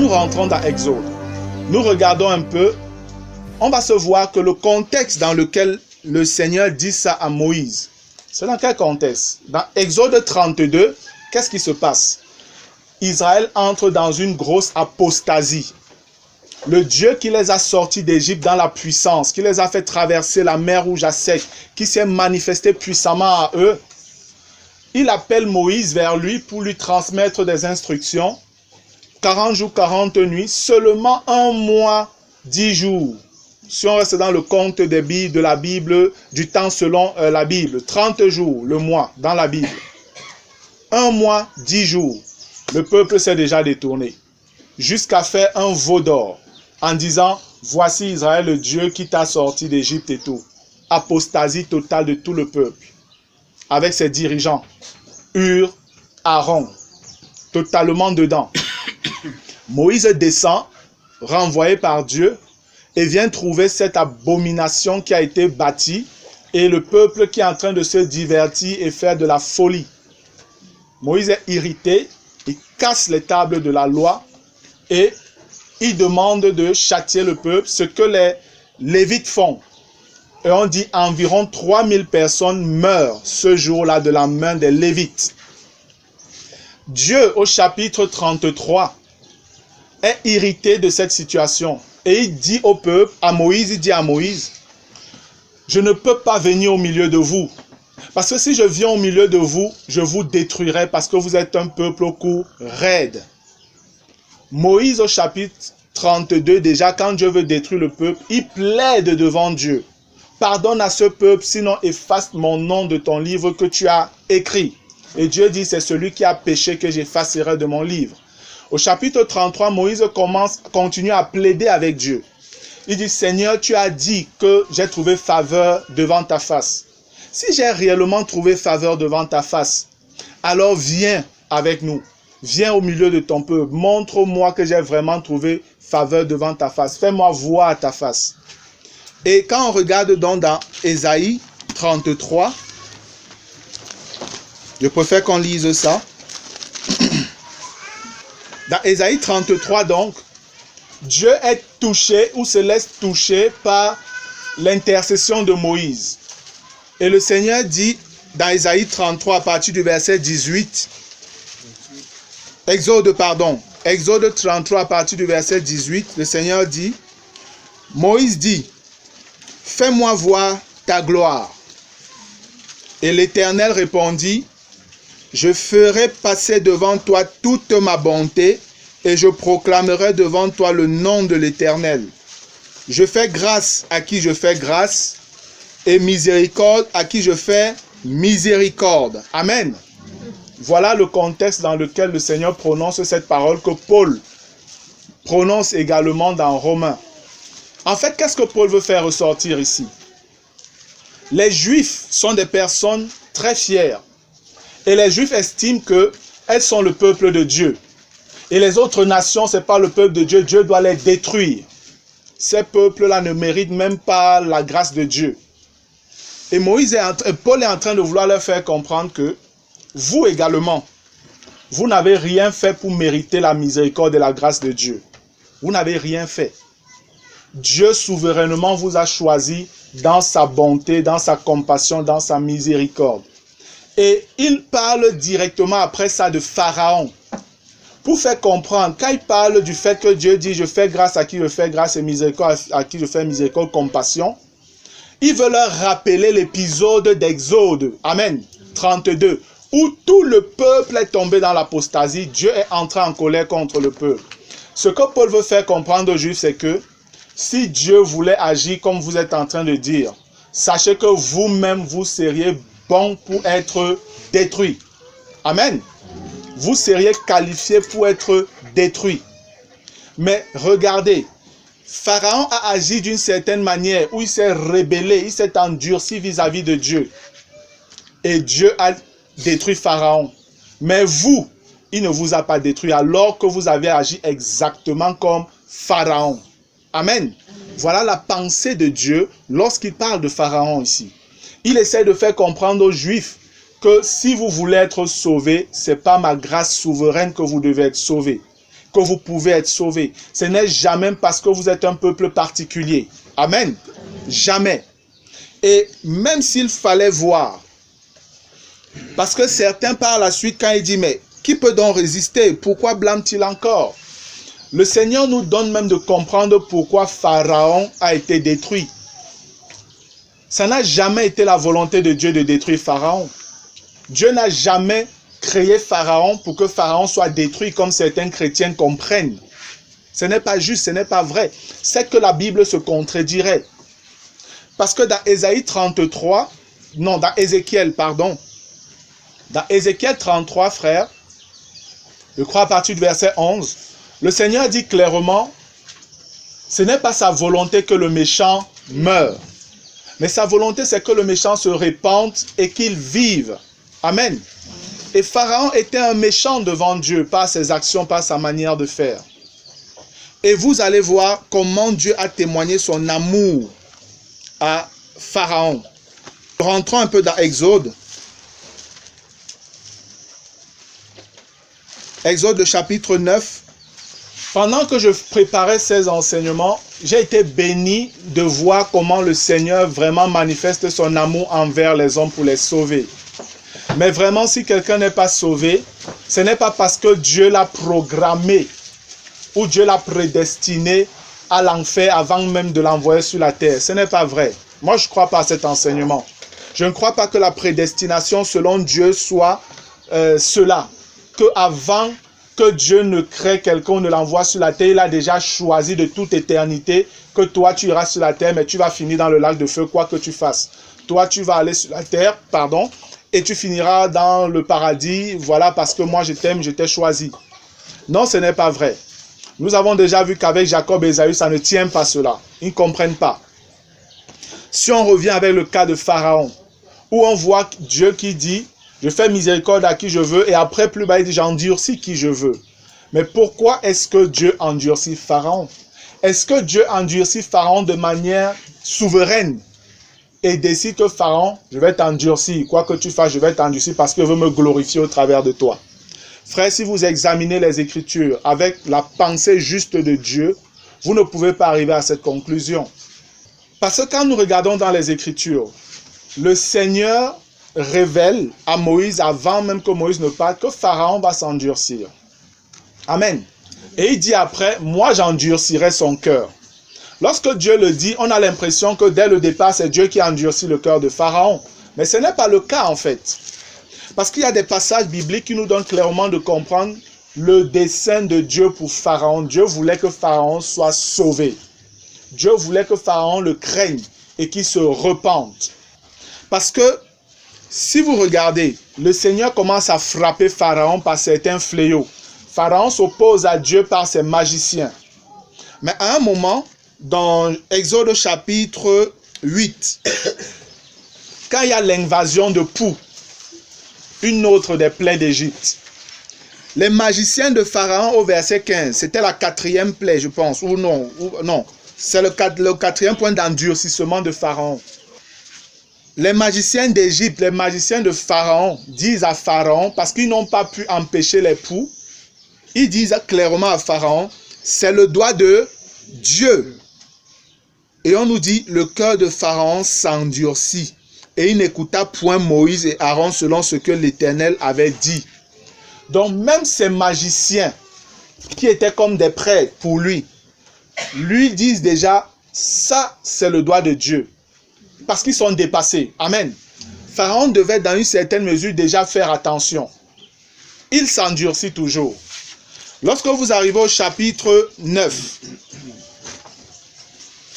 nous rentrons dans Exode, nous regardons un peu, on va se voir que le contexte dans lequel le Seigneur dit ça à Moïse, c'est dans quel contexte? Dans Exode 32, qu'est-ce qui se passe? Israël entre dans une grosse apostasie. Le Dieu qui les a sortis d'Égypte dans la puissance, qui les a fait traverser la mer Rouge à sec, qui s'est manifesté puissamment à eux, il appelle Moïse vers lui pour lui transmettre des instructions. 40 jours, 40 nuits, seulement 1 mois, 10 jours. Si on reste dans le compte de la Bible, du temps selon la Bible, 30 jours, le mois, dans la Bible. 1 mois, 10 jours, le peuple s'est déjà détourné, jusqu'à faire un veau d'or, en disant, voici Israël, le Dieu qui t'a sorti d'Égypte et tout. Apostasie totale de tout le peuple, avec ses dirigeants, Hur, Aaron, totalement dedans. Moïse descend, renvoyé par Dieu, et vient trouver cette abomination qui a été bâtie, et le peuple qui est en train de se divertir et faire de la folie. Moïse est irrité, il casse les tables de la loi, et il demande de châtier le peuple, ce que les Lévites font. Et on dit environ 3000 personnes meurent ce jour-là de la main des Lévites. Dieu, au chapitre 33, est irrité de cette situation. Et il dit au peuple, il dit à Moïse, je ne peux pas venir au milieu de vous. Parce que si je viens au milieu de vous, je vous détruirai parce que vous êtes un peuple au cou raide. Moïse au chapitre 32, déjà quand Dieu veut détruire le peuple, il plaide devant Dieu. Pardonne à ce peuple, sinon efface mon nom de ton livre que tu as écrit. Et Dieu dit, c'est celui qui a péché que j'effacerai de mon livre. Au chapitre 33, Moïse continue à plaider avec Dieu. Il dit, Seigneur, tu as dit que j'ai trouvé faveur devant ta face. Si j'ai réellement trouvé faveur devant ta face, alors viens avec nous. Viens au milieu de ton peuple. Montre-moi que j'ai vraiment trouvé faveur devant ta face. Fais-moi voir ta face. Et quand on regarde donc dans Ésaïe 33, je préfère qu'on lise ça. Dans Ésaïe 33 donc, Dieu est touché ou se laisse toucher par l'intercession de Moïse. Et le Seigneur dit dans Ésaïe 33 à partir du verset 18, Exode 33 à partir du verset 18, le Seigneur dit, Moïse dit, fais-moi voir ta gloire. Et l'Éternel répondit, je ferai passer devant toi toute ma bonté et je proclamerai devant toi le nom de l'Éternel. Je fais grâce à qui je fais grâce et miséricorde à qui je fais miséricorde. Amen. Voilà le contexte dans lequel le Seigneur prononce cette parole que Paul prononce également dans Romains. En fait, qu'est-ce que Paul veut faire ressortir ici? Les Juifs sont des personnes très fières. Et les Juifs estiment qu'elles sont le peuple de Dieu. Et les autres nations, ce n'est pas le peuple de Dieu. Dieu doit les détruire. Ces peuples-là ne méritent même pas la grâce de Dieu. Et Paul est en train de vouloir leur faire comprendre que vous également, vous n'avez rien fait pour mériter la miséricorde et la grâce de Dieu. Vous n'avez rien fait. Dieu souverainement vous a choisi dans sa bonté, dans sa compassion, dans sa miséricorde. Et il parle directement après ça de Pharaon. Pour faire comprendre, quand il parle du fait que Dieu dit « Je fais grâce à qui je fais grâce et miséricorde à qui je fais miséricorde, compassion », il veut leur rappeler l'épisode d'Exode, Amen, 32, où tout le peuple est tombé dans l'apostasie. Dieu est entré en colère contre le peuple. Ce que Paul veut faire comprendre aux Juifs, c'est que si Dieu voulait agir comme vous êtes en train de dire, sachez que vous-même, vous seriez bon pour être détruit. Amen. Vous seriez qualifié pour être détruit. Mais regardez, Pharaon a agi d'une certaine manière où il s'est rébellé, il s'est endurci vis-à-vis de Dieu. Et Dieu a détruit Pharaon. Mais vous, il ne vous a pas détruit alors que vous avez agi exactement comme Pharaon. Amen. Voilà la pensée de Dieu lorsqu'il parle de Pharaon ici. Il essaie de faire comprendre aux Juifs que si vous voulez être sauvés, ce n'est pas ma grâce souveraine que vous devez être sauvés. que vous pouvez être sauvé. Ce n'est jamais parce que vous êtes un peuple particulier. Amen. Jamais. Et même s'il fallait voir, parce que certains par la suite, quand il dit, mais qui peut donc résister? Pourquoi blâme-t-il encore? Le Seigneur nous donne même de comprendre pourquoi Pharaon a été détruit. Ça n'a jamais été la volonté de Dieu de détruire Pharaon. Dieu n'a jamais créé Pharaon pour que Pharaon soit détruit comme certains chrétiens comprennent. Ce n'est pas juste, ce n'est pas vrai. C'est que la Bible se contredirait. Parce que dans Ésaïe 33, non, dans Ézéchiel, pardon. Dans Ézéchiel 33, frère, je crois à partir du verset 11, le Seigneur dit clairement, ce n'est pas sa volonté que le méchant meure. Mais sa volonté, c'est que le méchant se répande et qu'il vive. Amen. Et Pharaon était un méchant devant Dieu par ses actions, par sa manière de faire. Et vous allez voir comment Dieu a témoigné son amour à Pharaon. Rentrons un peu dans Exode. Exode chapitre 9. Pendant que je préparais ces enseignements, j'ai été béni de voir comment le Seigneur vraiment manifeste son amour envers les hommes pour les sauver. Mais vraiment, si quelqu'un n'est pas sauvé, ce n'est pas parce que Dieu l'a programmé ou Dieu l'a prédestiné à l'enfer avant même de l'envoyer sur la terre. Ce n'est pas vrai. Moi, je ne crois pas à cet enseignement. Je ne crois pas que la prédestination selon Dieu soit cela. Qu'avant que Dieu ne crée quelqu'un, ne l'envoie sur la terre, il a déjà choisi de toute éternité que toi, tu iras sur la terre, mais tu vas finir dans le lac de feu, quoi que tu fasses. Toi, tu vas aller sur la terre, pardon, et tu finiras dans le paradis, voilà, parce que moi, je t'aime, je t'ai choisi. Non, ce n'est pas vrai. Nous avons déjà vu qu'avec Jacob et Ésaü, ça ne tient pas cela. Ils ne comprennent pas. Si on revient avec le cas de Pharaon, où on voit Dieu qui dit, je fais miséricorde à qui je veux, et après, plus bas, il dit, j'endurcis qui je veux. Mais pourquoi est-ce que Dieu endurcit Pharaon? Est-ce que Dieu endurcit Pharaon de manière souveraine et décide que Pharaon, je vais t'endurcir, quoi que tu fasses, je vais t'endurcir parce que je veux me glorifier au travers de toi? Frère, si vous examinez les Écritures avec la pensée juste de Dieu, vous ne pouvez pas arriver à cette conclusion. Parce que quand nous regardons dans les Écritures, le Seigneur révèle à Moïse, avant même que Moïse ne parle, que Pharaon va s'endurcir. Amen. Et il dit après, moi j'endurcirai son cœur. Lorsque Dieu le dit, on a l'impression que dès le départ, c'est Dieu qui endurcit le cœur de Pharaon. Mais ce n'est pas le cas en fait. Parce qu'il y a des passages bibliques qui nous donnent clairement de comprendre le dessein de Dieu pour Pharaon. Dieu voulait que Pharaon soit sauvé. Dieu voulait que Pharaon le craigne et qu'il se repente. Parce que si vous regardez, le Seigneur commence à frapper Pharaon par certains fléaux. Pharaon s'oppose à Dieu par ses magiciens. Mais à un moment, dans Exode chapitre 8, quand il y a l'invasion de Pou, une autre des plaies d'Égypte, les magiciens de Pharaon au verset 15, c'était la 4e plaie, je pense, ou non, c'est le 4e point d'endurcissement de Pharaon. Les magiciens d'Égypte, les magiciens de Pharaon disent à Pharaon, parce qu'ils n'ont pas pu empêcher les poux, ils disent clairement à Pharaon, c'est le doigt de Dieu. Et on nous dit, le cœur de Pharaon s'endurcit. Et il n'écouta point Moïse et Aaron selon ce que l'Éternel avait dit. Donc même ces magiciens, qui étaient comme des prêtres pour lui disent déjà, ça c'est le doigt de Dieu. Parce qu'ils sont dépassés. Amen. Pharaon devait dans une certaine mesure déjà faire attention. Il s'endurcit toujours. Lorsque vous arrivez au chapitre 9,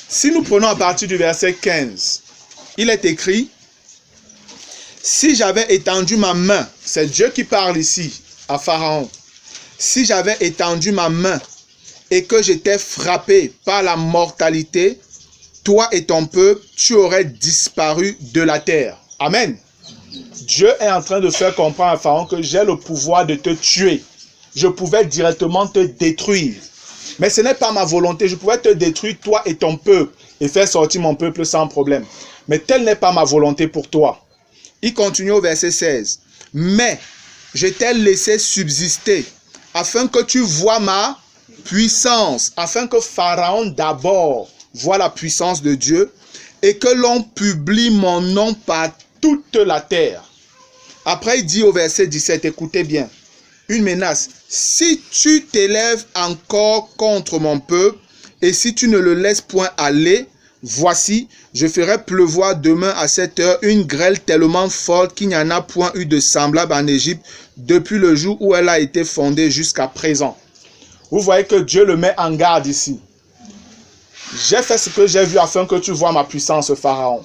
si nous prenons à partir du verset 15, il est écrit, si j'avais étendu ma main, c'est Dieu qui parle ici à Pharaon, si j'avais étendu ma main et que j'étais frappé par la mortalité, toi et ton peuple, tu aurais disparu de la terre. Amen. Dieu est en train de faire comprendre à Pharaon que j'ai le pouvoir de te tuer. Je pouvais directement te détruire. Mais ce n'est pas ma volonté. Je pouvais te détruire, toi et ton peuple, et faire sortir mon peuple sans problème. Mais telle n'est pas ma volonté pour toi. Il continue au verset 16. Mais je t'ai laissé subsister, afin que tu vois ma puissance, afin que Pharaon d'abord voie la puissance de Dieu et que l'on publie mon nom par toute la terre. Après, il dit au verset 17, écoutez bien, une menace. Si tu t'élèves encore contre mon peuple et si tu ne le laisses point aller, voici, je ferai pleuvoir demain à cette heure une grêle tellement forte qu'il n'y en a point eu de semblable en Égypte depuis le jour où elle a été fondée jusqu'à présent. Vous voyez que Dieu le met en garde ici. J'ai fait ce que j'ai vu afin que tu vois ma puissance, Pharaon.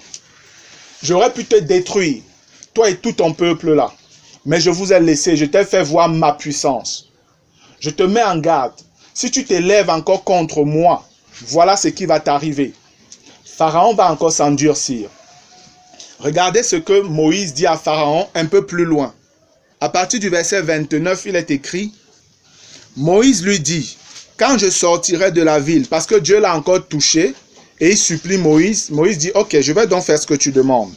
J'aurais pu te détruire, toi et tout ton peuple là. Mais je vous ai laissé, je t'ai fait voir ma puissance. Je te mets en garde. Si tu t'élèves encore contre moi, voilà ce qui va t'arriver. Pharaon va encore s'endurcir. Regardez ce que Moïse dit à Pharaon un peu plus loin. À partir du verset 29, il est écrit, Moïse lui dit, quand je sortirai de la ville, parce que Dieu l'a encore touché, et il supplie Moïse, Moïse dit, ok, je vais donc faire ce que tu demandes.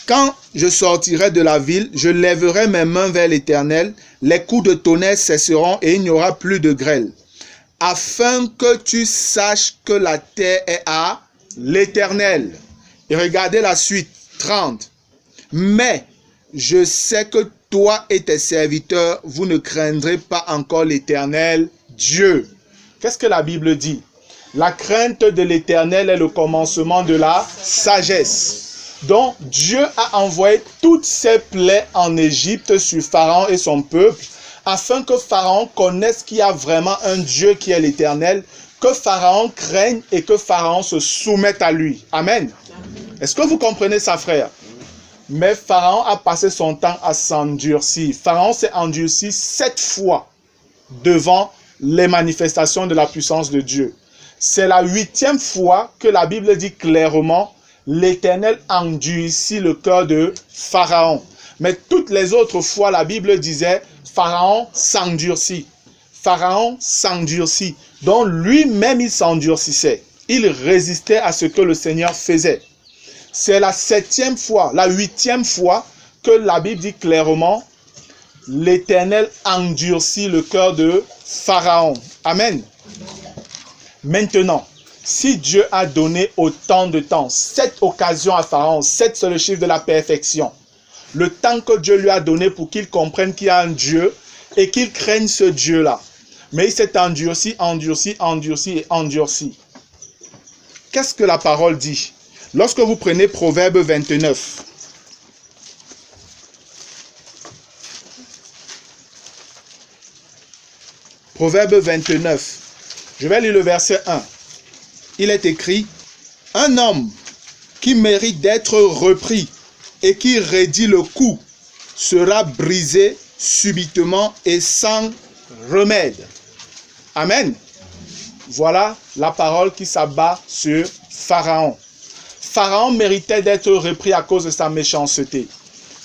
Quand je sortirai de la ville, je lèverai mes mains vers l'Éternel, les coups de tonnerre cesseront et il n'y aura plus de grêle, afin que tu saches que la terre est à l'Éternel. Et regardez la suite, 30. Mais je sais que toi et tes serviteurs, vous ne craindrez pas encore l'Éternel Dieu. Qu'est-ce que la Bible dit? La crainte de l'Éternel est le commencement de la sagesse. Donc, Dieu a envoyé toutes ses plaies en Égypte sur Pharaon et son peuple, afin que Pharaon connaisse qu'il y a vraiment un Dieu qui est l'Éternel, que Pharaon craigne et que Pharaon se soumette à lui. Amen. Est-ce que vous comprenez ça, frère? Mais Pharaon a passé son temps à s'endurcir. Pharaon s'est endurci 7 fois devant les manifestations de la puissance de Dieu. C'est la 8e fois que la Bible dit clairement l'Éternel endurcit le cœur de Pharaon. Mais toutes les autres fois, la Bible disait Pharaon s'endurcit. Pharaon s'endurcit. Donc lui-même, il s'endurcissait. Il résistait à ce que le Seigneur faisait. C'est la 7e fois, la 8e fois que la Bible dit clairement l'Éternel endurcit le cœur de Pharaon. Amen. Maintenant, si Dieu a donné autant de temps, 7 occasions à Pharaon, 7 c'est le chiffre de la perfection. Le temps que Dieu lui a donné pour qu'il comprenne qu'il y a un Dieu et qu'il craigne ce Dieu-là. Mais il s'est endurci, endurci, endurci et endurci. Qu'est-ce que la parole dit? Lorsque vous prenez Proverbe 29, Proverbe 29, je vais lire le verset 1. Il est écrit, un homme qui mérite d'être repris et qui raidit le cou sera brisé subitement et sans remède. Amen. Voilà la parole qui s'abat sur Pharaon. Pharaon méritait d'être repris à cause de sa méchanceté.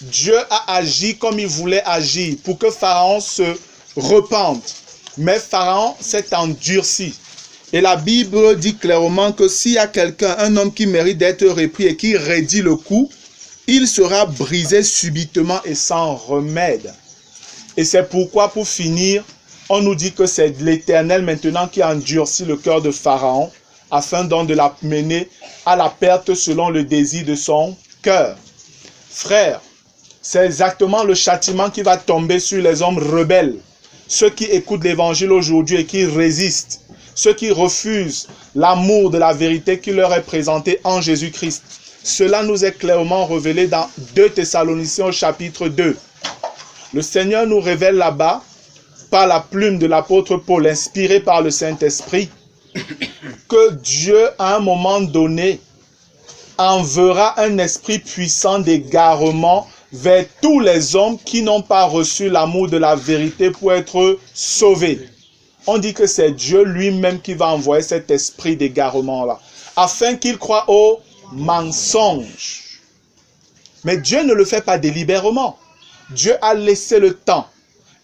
Dieu a agi comme il voulait agir pour que Pharaon se repente. Mais Pharaon s'est endurci. Et la Bible dit clairement que s'il y a quelqu'un, un homme qui mérite d'être repris et qui raidit le cou, il sera brisé subitement et sans remède. Et c'est pourquoi, pour finir, on nous dit que c'est l'Éternel maintenant qui a endurci le cœur de Pharaon, afin donc de l'amener à la perte selon le désir de son cœur. Frère, c'est exactement le châtiment qui va tomber sur les hommes rebelles, ceux qui écoutent l'évangile aujourd'hui et qui résistent, ceux qui refusent l'amour de la vérité qui leur est présenté en Jésus-Christ. Cela nous est clairement révélé dans 2 Thessaloniciens au chapitre 2. Le Seigneur nous révèle là-bas, par la plume de l'apôtre Paul, inspiré par le Saint-Esprit, que Dieu, à un moment donné, enverra un esprit puissant d'égarement vers tous les hommes qui n'ont pas reçu l'amour de la vérité pour être sauvés. On dit que c'est Dieu lui-même qui va envoyer cet esprit d'égarement-là, afin qu'ils croient au mensonge. Mais Dieu ne le fait pas délibérément. Dieu a laissé le temps.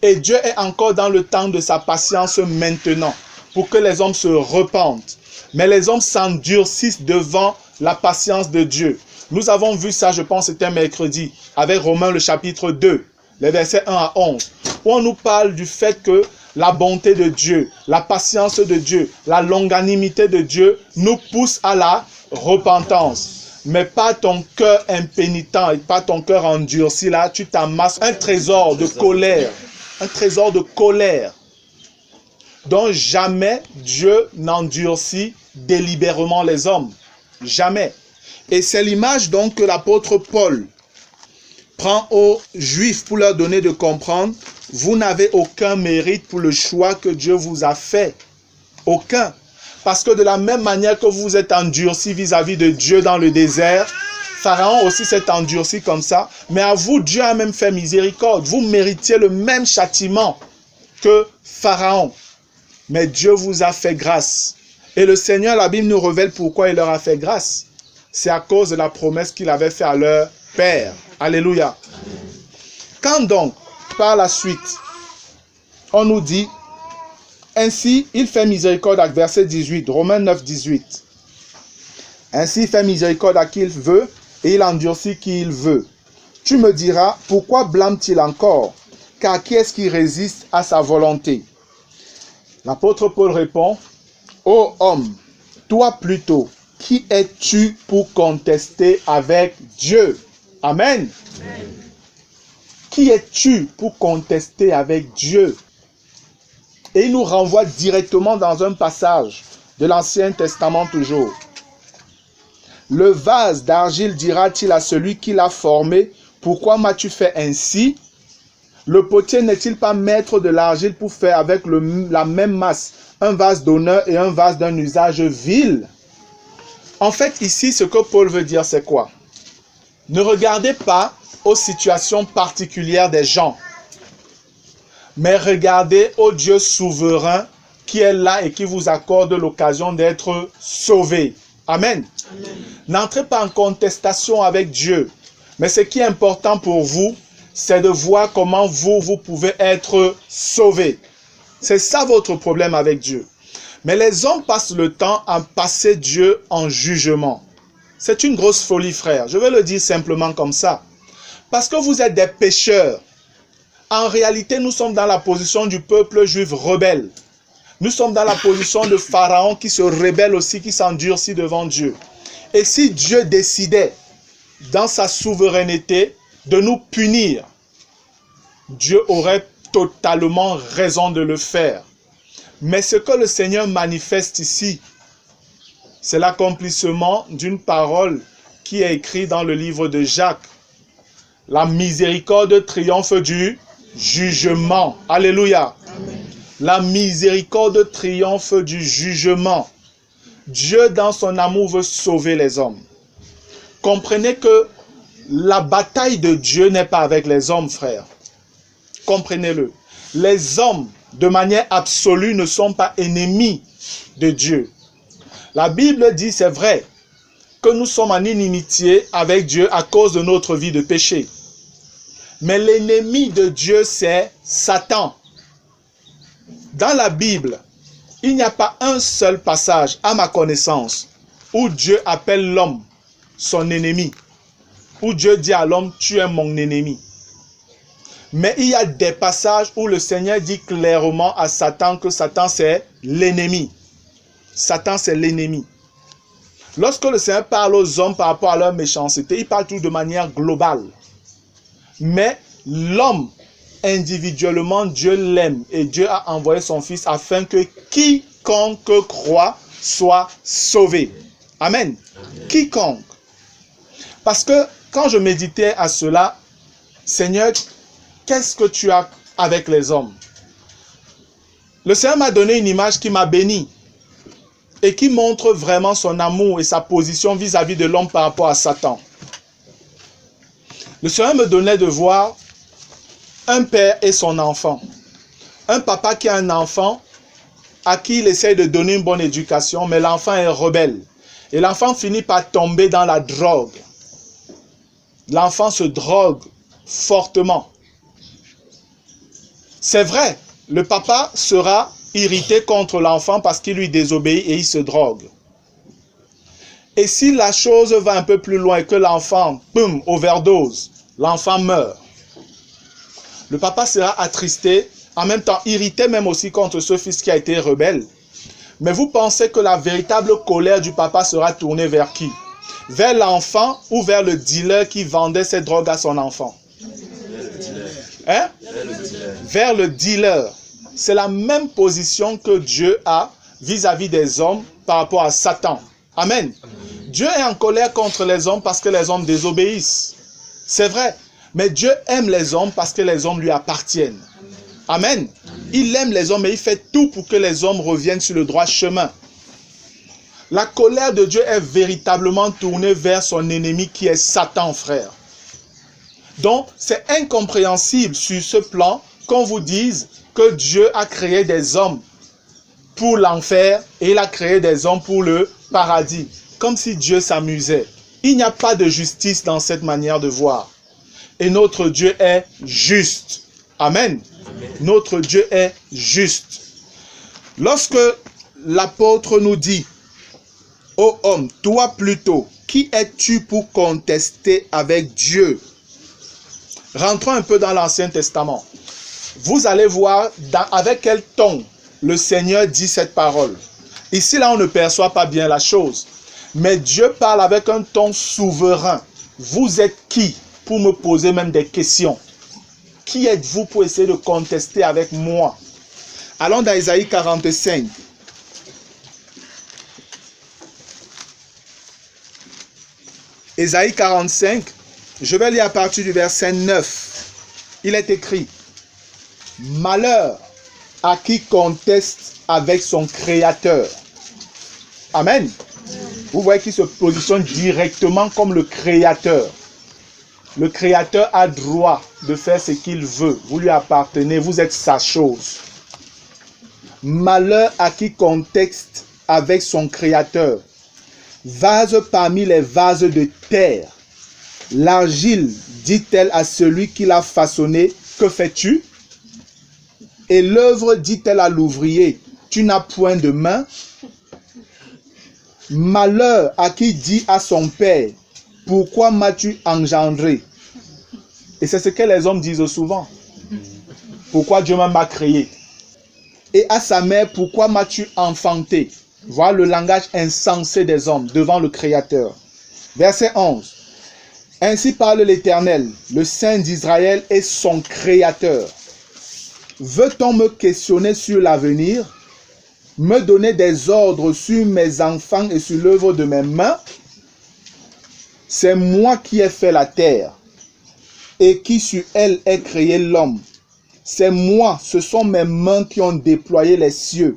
Et Dieu est encore dans le temps de sa patience maintenant, pour que les hommes se repentent. Mais les hommes s'endurcissent devant la patience de Dieu. Nous avons vu ça, je pense, c'était mercredi, avec Romains le chapitre 2, les versets 1 à 11, où on nous parle du fait que la bonté de Dieu, la patience de Dieu, la longanimité de Dieu nous pousse à la repentance. Mais pas ton cœur impénitent et pas ton cœur endurci. Là, tu t'amasses un trésor de colère. Un trésor de colère. Donc jamais Dieu n'endurcit délibérément les hommes. Jamais. Et c'est l'image donc que l'apôtre Paul prend aux Juifs pour leur donner de comprendre. Vous n'avez aucun mérite pour le choix que Dieu vous a fait. Aucun. Parce que de la même manière que vous êtes endurcis vis-à-vis de Dieu dans le désert, Pharaon aussi s'est endurci comme ça. Mais à vous, Dieu a même fait miséricorde. Vous méritiez le même châtiment que Pharaon. Mais Dieu vous a fait grâce. Et le Seigneur, la Bible nous révèle pourquoi il leur a fait grâce. C'est à cause de la promesse qu'il avait faite à leur Père. Alléluia. Quand donc, par la suite, on nous dit, ainsi, il fait miséricorde, avec verset 18, Romains 9, 18. Ainsi, il fait miséricorde à qui il veut, et il endurcit qui il veut. Tu me diras, pourquoi blâme-t-il encore? Car qui est-ce qui résiste à sa volonté? L'apôtre Paul répond, ô homme, toi plutôt, qui es-tu pour contester avec Dieu? Amen. Amen. Qui es-tu pour contester avec Dieu? Et il nous renvoie directement dans un passage de l'Ancien Testament toujours. Le vase d'argile dira-t-il à celui qui l'a formé, pourquoi m'as-tu fait ainsi? Le potier n'est-il pas maître de l'argile pour faire avec la même masse un vase d'honneur et un vase d'un usage vil? En fait, ici, ce que Paul veut dire, c'est quoi? Ne regardez pas aux situations particulières des gens, mais regardez au Dieu souverain qui est là et qui vous accorde l'occasion d'être sauvé. Amen. Amen. N'entrez pas en contestation avec Dieu, mais ce qui est important pour vous, c'est de voir comment vous pouvez être sauvé. C'est ça votre problème avec Dieu. Mais les hommes passent le temps à passer Dieu en jugement. C'est une grosse folie, frère. Je vais le dire simplement comme ça. Parce que vous êtes des pécheurs. En réalité, nous sommes dans la position du peuple juif rebelle. Nous sommes dans la position de Pharaon qui se rébelle aussi, qui s'endurcit devant Dieu. Et si Dieu décidait, dans sa souveraineté, de nous punir, Dieu aurait totalement raison de le faire. Mais ce que le Seigneur manifeste ici, c'est l'accomplissement d'une parole qui est écrite dans le livre de Jacques. La miséricorde triomphe du jugement. Alléluia. Amen. La miséricorde triomphe du jugement. Dieu, dans son amour, veut sauver les hommes. Comprenez que la bataille de Dieu n'est pas avec les hommes, frères. Comprenez-le. Les hommes, de manière absolue, ne sont pas ennemis de Dieu. La Bible dit, c'est vrai, que nous sommes en inimitié avec Dieu à cause de notre vie de péché. Mais l'ennemi de Dieu, c'est Satan. Dans la Bible, il n'y a pas un seul passage, à ma connaissance, où Dieu appelle l'homme son ennemi. Où Dieu dit à l'homme, tu es mon ennemi. Mais il y a des passages où le Seigneur dit clairement à Satan que Satan c'est l'ennemi. Satan c'est l'ennemi. Lorsque le Seigneur parle aux hommes par rapport à leur méchanceté, il parle tout de manière globale. Mais l'homme, individuellement, Dieu l'aime et Dieu a envoyé son Fils afin que quiconque croit soit sauvé. Amen. Quiconque. Parce que quand je méditais à cela, Seigneur, qu'est-ce que tu as avec les hommes? Le Seigneur m'a donné une image qui m'a béni et qui montre vraiment son amour et sa position vis-à-vis de l'homme par rapport à Satan. Le Seigneur me donnait de voir un père et son enfant. Un papa qui a un enfant à qui il essaie de donner une bonne éducation, mais l'enfant est rebelle. Et l'enfant finit par tomber dans la drogue. L'enfant se drogue fortement. C'est vrai, le papa sera irrité contre l'enfant parce qu'il lui désobéit et il se drogue. Et si la chose va un peu plus loin et que l'enfant, overdose, l'enfant meurt, le papa sera attristé en même temps irrité même aussi contre ce fils qui a été rebelle. Mais vous pensez que la véritable colère du papa sera tournée vers qui? Vers l'enfant ou vers le dealer qui vendait cette drogue à son enfant? Hein? Vers le dealer. C'est la même position que Dieu a vis-à-vis des hommes par rapport à Satan. Amen. Dieu est en colère contre les hommes parce que les hommes désobéissent. C'est vrai. Mais Dieu aime les hommes parce que les hommes lui appartiennent. Amen. Il aime les hommes et il fait tout pour que les hommes reviennent sur le droit chemin. La colère de Dieu est véritablement tournée vers son ennemi qui est Satan, frère. Donc, c'est incompréhensible sur ce plan qu'on vous dise que Dieu a créé des hommes pour l'enfer et il a créé des hommes pour le paradis. Comme si Dieu s'amusait. Il n'y a pas de justice dans cette manière de voir. Et notre Dieu est juste. Amen. Amen. Notre Dieu est juste. Lorsque l'apôtre nous dit, ô homme, toi plutôt, qui es-tu pour contester avec Dieu? Rentrons un peu dans l'Ancien Testament. Vous allez voir avec quel ton le Seigneur dit cette parole. Ici, là, on ne perçoit pas bien la chose. Mais Dieu parle avec un ton souverain. Vous êtes qui pour me poser même des questions? Qui êtes-vous pour essayer de contester avec moi? Allons dans Isaïe 45. Isaïe 45, je vais lire à partir du verset 9. Il est écrit, « Malheur à qui conteste avec son Créateur. » Amen. Vous voyez qu'il se positionne directement comme le Créateur. Le Créateur a droit de faire ce qu'il veut. Vous lui appartenez, vous êtes sa chose. Malheur à qui conteste avec son Créateur. Vase parmi les vases de terre. L'argile dit-elle à celui qui l'a façonné, que fais-tu? Et l'œuvre dit-elle à l'ouvrier, tu n'as point de main? Malheur à qui dit à son père, pourquoi m'as-tu engendré? Et c'est ce que les hommes disent souvent. Pourquoi Dieu m'a créé? Et à sa mère, pourquoi m'as-tu enfanté? Voilà le langage insensé des hommes devant le Créateur. Verset 11. Ainsi parle l'Éternel, le Saint d'Israël et son Créateur. Veut-on me questionner sur l'avenir? Me donner des ordres sur mes enfants et sur l'œuvre de mes mains? C'est moi qui ai fait la terre et qui sur elle ai créé l'homme. C'est moi, ce sont mes mains qui ont déployé les cieux.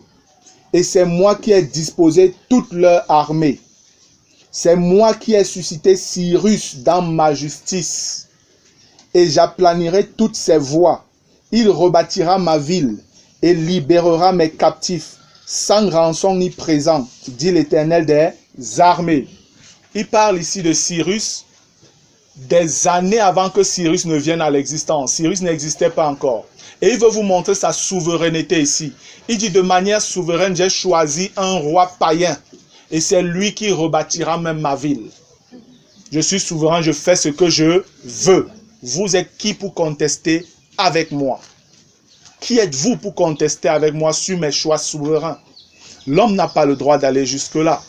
Et c'est moi qui ai disposé toute leur armée. C'est moi qui ai suscité Cyrus dans ma justice. Et j'aplanirai toutes ses voies. Il rebâtira ma ville et libérera mes captifs, sans rançon ni présent, dit l'Éternel des armées. Il parle ici de Cyrus, des années avant que Cyrus ne vienne à l'existence. Cyrus n'existait pas encore. Et il veut vous montrer sa souveraineté ici. Il dit de manière souveraine, j'ai choisi un roi païen. Et c'est lui qui rebâtira même ma ville. Je suis souverain, je fais ce que je veux. Vous êtes qui pour contester avec moi? Qui êtes-vous pour contester avec moi sur mes choix souverains? L'homme n'a pas le droit d'aller jusque-là.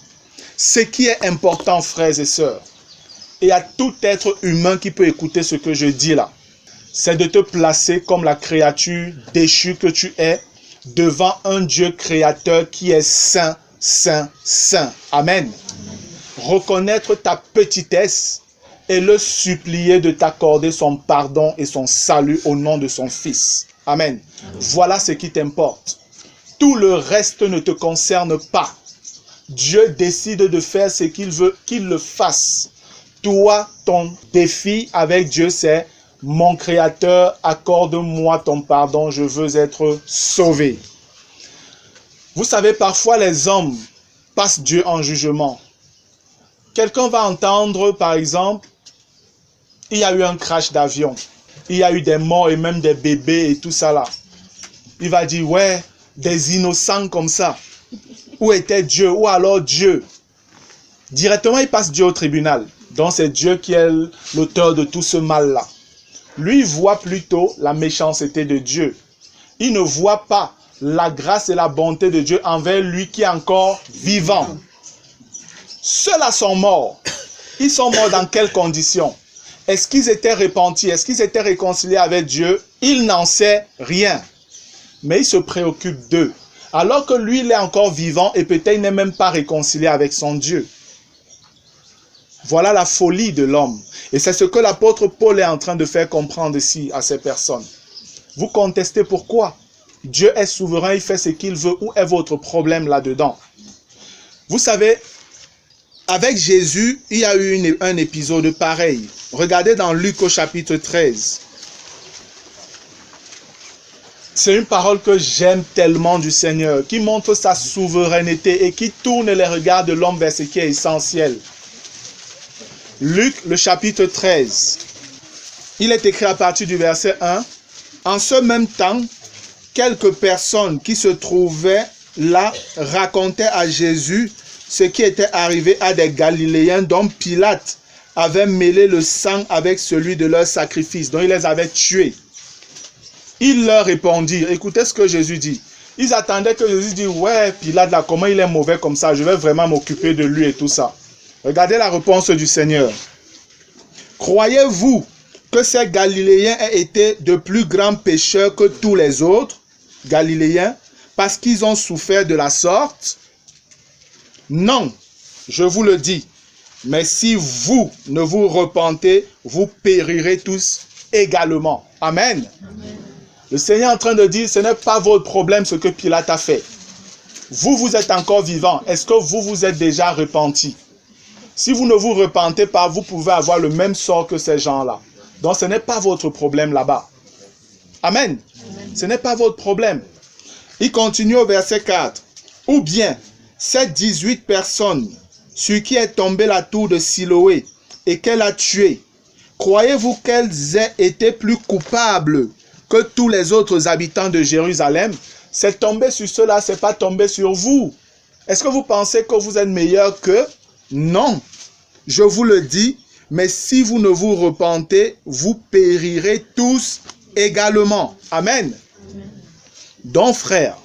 Ce qui est important, frères et sœurs, et à tout être humain qui peut écouter ce que je dis là, c'est de te placer comme la créature déchue que tu es devant un Dieu créateur qui est saint, saint, saint. Amen. Reconnaître ta petitesse et le supplier de t'accorder son pardon et son salut au nom de son Fils. Amen. Voilà ce qui t'importe. Tout le reste ne te concerne pas. Dieu décide de faire ce qu'il veut qu'il le fasse. Toi, ton défi avec Dieu, c'est mon Créateur, accorde-moi ton pardon, je veux être sauvé. Vous savez, parfois les hommes passent Dieu en jugement. Quelqu'un va entendre, par exemple, il y a eu un crash d'avion. Il y a eu des morts et même des bébés et tout ça là. Il va dire, ouais, des innocents comme ça. Où était Dieu? Ou alors Dieu? Directement, il passe Dieu au tribunal. Donc c'est Dieu qui est l'auteur de tout ce mal-là. Lui, il voit plutôt la méchanceté de Dieu. Il ne voit pas la grâce et la bonté de Dieu envers lui qui est encore vivant. Ceux-là sont morts. Ils sont morts dans quelles conditions? Est-ce qu'ils étaient repentis? Est-ce qu'ils étaient réconciliés avec Dieu? Il n'en sait rien. Mais il se préoccupe d'eux. Alors que lui, il est encore vivant et peut-être il n'est même pas réconcilié avec son Dieu. Voilà la folie de l'homme. Et c'est ce que l'apôtre Paul est en train de faire comprendre ici à ces personnes. Vous contestez pourquoi? Dieu est souverain, il fait ce qu'il veut. Où est votre problème là-dedans? Vous savez, avec Jésus, il y a eu un épisode pareil. Regardez dans Luc au chapitre 13. C'est une parole que j'aime tellement du Seigneur, qui montre sa souveraineté et qui tourne les regards de l'homme vers ce qui est essentiel. Luc, le chapitre 13. Il est écrit à partir du verset 1. En ce même temps, quelques personnes qui se trouvaient là racontaient à Jésus ce qui était arrivé à des Galiléens dont Pilate avait mêlé le sang avec celui de leur sacrifice, dont il les avait tués. Ils leur répondirent, écoutez ce que Jésus dit. Ils attendaient que Jésus dise, ouais, Pilate là, comment il est mauvais comme ça, je vais vraiment m'occuper de lui et tout ça. Regardez la réponse du Seigneur. Croyez-vous que ces Galiléens aient été de plus grands pécheurs que tous les autres Galiléens parce qu'ils ont souffert de la sorte? Non, je vous le dis. Mais si vous ne vous repentez, vous périrez tous également. Amen. Amen. Le Seigneur est en train de dire, ce n'est pas votre problème ce que Pilate a fait. Vous, vous êtes encore vivant. Est-ce que vous vous êtes déjà repenti? Si vous ne vous repentez pas, vous pouvez avoir le même sort que ces gens-là. Donc ce n'est pas votre problème là-bas. Amen. Amen. Ce n'est pas votre problème. Il continue au verset 4. Ou bien, ces 18 personnes sur qui est tombée la tour de Siloé et qu'elle a tué, croyez-vous qu'elles aient été plus coupables que tous les autres habitants de Jérusalem? C'est tombé sur ceux-là, ce n'est pas tombé sur vous. Est-ce que vous pensez que vous êtes meilleur qu'eux? Non. Je vous le dis, mais si vous ne vous repentez, vous périrez tous également. Amen. Donc, frères,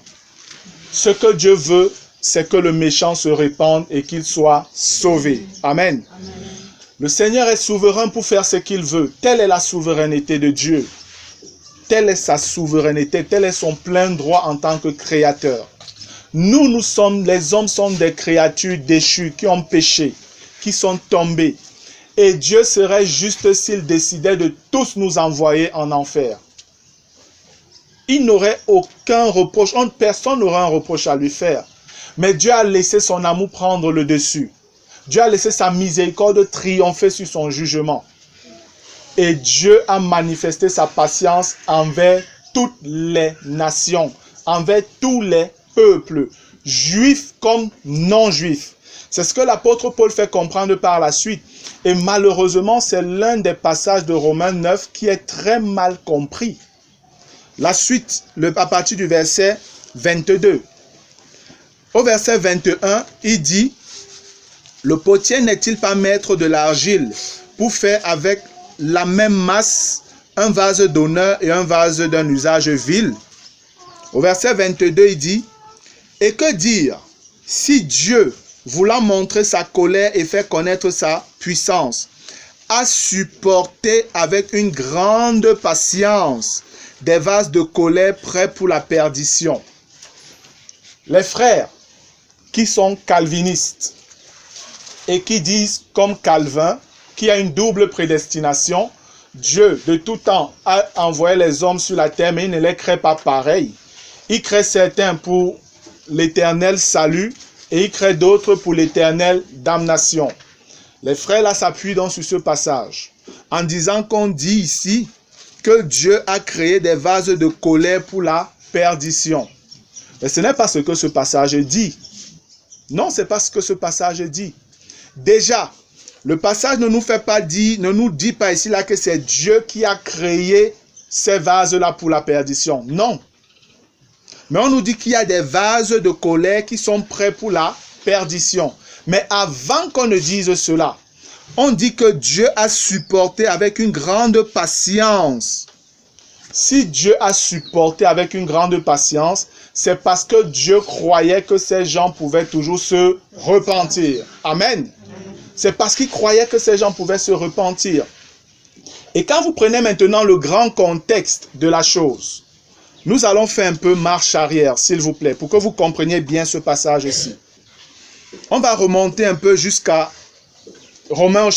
ce que Dieu veut, c'est que le méchant se répande et qu'il soit sauvé. Amen. Amen. Le Seigneur est souverain pour faire ce qu'il veut. Telle est la souveraineté de Dieu. Telle est sa souveraineté, tel est son plein droit en tant que créateur. Nous sommes, les hommes sont des créatures déchues qui ont péché, qui sont tombés. Et Dieu serait juste s'il décidait de tous nous envoyer en enfer. Il n'aurait aucun reproche, personne n'aurait un reproche à lui faire. Mais Dieu a laissé son amour prendre le dessus. Dieu a laissé sa miséricorde triompher sur son jugement. Et Dieu a manifesté sa patience envers toutes les nations, envers tous les peuples, juifs comme non-juifs. C'est ce que l'apôtre Paul fait comprendre par la suite. Et malheureusement, c'est l'un des passages de Romains 9 qui est très mal compris. La suite, à partir du verset 22. Au verset 21, il dit, « Le potier n'est-il pas maître de l'argile pour faire avec la même masse un vase d'honneur et un vase d'un usage vil? » Au verset 22, il dit, « Et que dire si Dieu, voulant montrer sa colère et faire connaître sa puissance, a supporté avec une grande patience des vases de colère prêts pour la perdition. » Les frères qui sont calvinistes et qui disent comme Calvin qu'il y a une double prédestination, Dieu de tout temps a envoyé les hommes sur la terre mais il ne les crée pas pareil. Il crée certains pour l'éternel salut et il crée d'autres pour l'éternelle damnation. Les frères là s'appuient donc sur ce passage en disant qu'on dit ici que Dieu a créé des vases de colère pour la perdition. Mais ce n'est pas ce que ce passage dit. Non, ce n'est pas ce que ce passage dit. Déjà, le passage ne nous dit pas ici là que c'est Dieu qui a créé ces vases-là pour la perdition. Non. Mais on nous dit qu'il y a des vases de colère qui sont prêts pour la perdition. Mais avant qu'on ne dise cela, on dit que Dieu a supporté avec une grande patience Si Dieu a supporté avec une grande patience, c'est parce que Dieu croyait que ces gens pouvaient toujours se repentir. Amen. C'est parce qu'il croyait que ces gens pouvaient se repentir. Et quand vous prenez maintenant le grand contexte de la chose, nous allons faire un peu marche arrière, s'il vous plaît, pour que vous compreniez bien ce passage-ci. On va remonter un peu jusqu'à Romains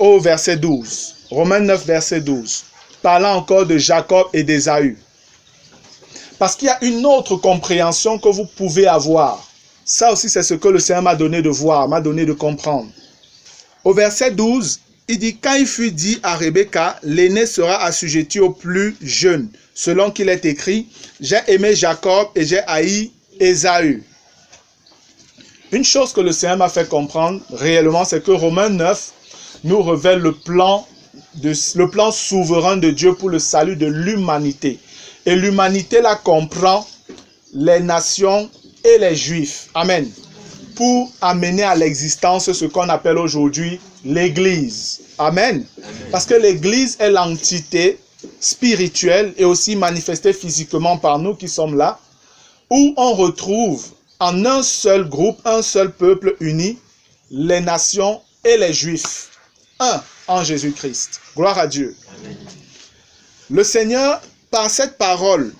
au verset 12. Romains 9, verset 12. Parlant encore de Jacob et d'Ésaü. Parce qu'il y a une autre compréhension que vous pouvez avoir. Ça aussi, c'est ce que le Seigneur m'a donné de voir, m'a donné de comprendre. Au verset 12, il dit, quand il fut dit à Rebecca, l'aîné sera assujetti au plus jeune, selon qu'il est écrit, j'ai aimé Jacob et j'ai haï Ésaü. Une chose que le Seigneur m'a fait comprendre réellement, c'est que Romains 9 nous révèle le plan souverain de Dieu pour le salut de l'humanité. Et l'humanité là comprend les nations et les Juifs. Amen. Pour amener à l'existence ce qu'on appelle aujourd'hui l'Église. Amen. Parce que l'Église est l'entité spirituelle et aussi manifestée physiquement par nous qui sommes là, où on retrouve en un seul groupe, un seul peuple uni, les nations et les Juifs. Un en Jésus-Christ. Gloire à Dieu. Amen. Le Seigneur, par cette parole,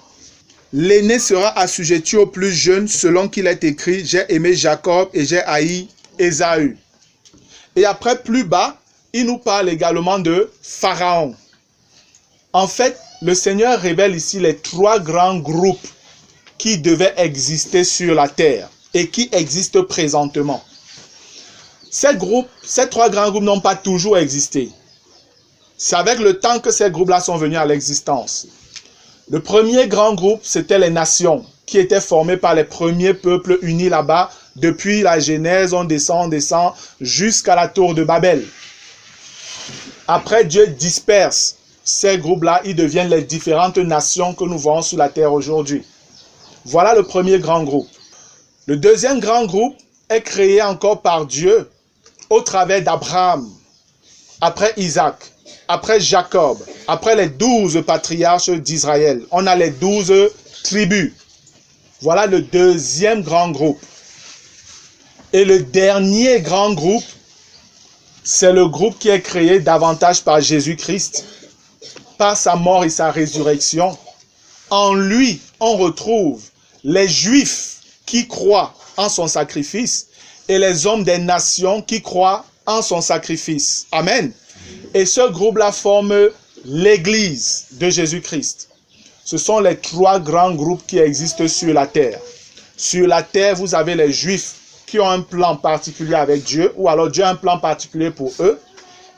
l'aîné sera assujetti au plus jeune, selon qu'il est écrit, j'ai aimé Jacob et j'ai haï Ésaü. Et après, plus bas, il nous parle également de Pharaon. En fait, le Seigneur révèle ici les trois grands groupes qui devaient exister sur la terre et qui existent présentement. Ces trois grands groupes n'ont pas toujours existé. C'est avec le temps que ces groupes-là sont venus à l'existence. Le premier grand groupe, c'était les nations, qui étaient formées par les premiers peuples unis là-bas. Depuis la Genèse, on descend jusqu'à la tour de Babel. Après, Dieu disperse ces groupes-là, ils deviennent les différentes nations que nous voyons sur la terre aujourd'hui. Voilà le premier grand groupe. Le deuxième grand groupe est créé encore par Dieu au travers d'Abraham, après Isaac, après Jacob, après les 12 patriarches d'Israël. On a les 12 tribus. Voilà le deuxième grand groupe. Et le dernier grand groupe, c'est le groupe qui est créé davantage par Jésus-Christ, par sa mort et sa résurrection. En lui, on retrouve les Juifs qui croient en son sacrifice et les hommes des nations qui croient en son sacrifice. Amen. Et ce groupe-là forme l'Église de Jésus-Christ. Ce sont les trois grands groupes qui existent sur la terre. Sur la terre, vous avez les Juifs qui ont un plan particulier avec Dieu, ou alors Dieu a un plan particulier pour eux.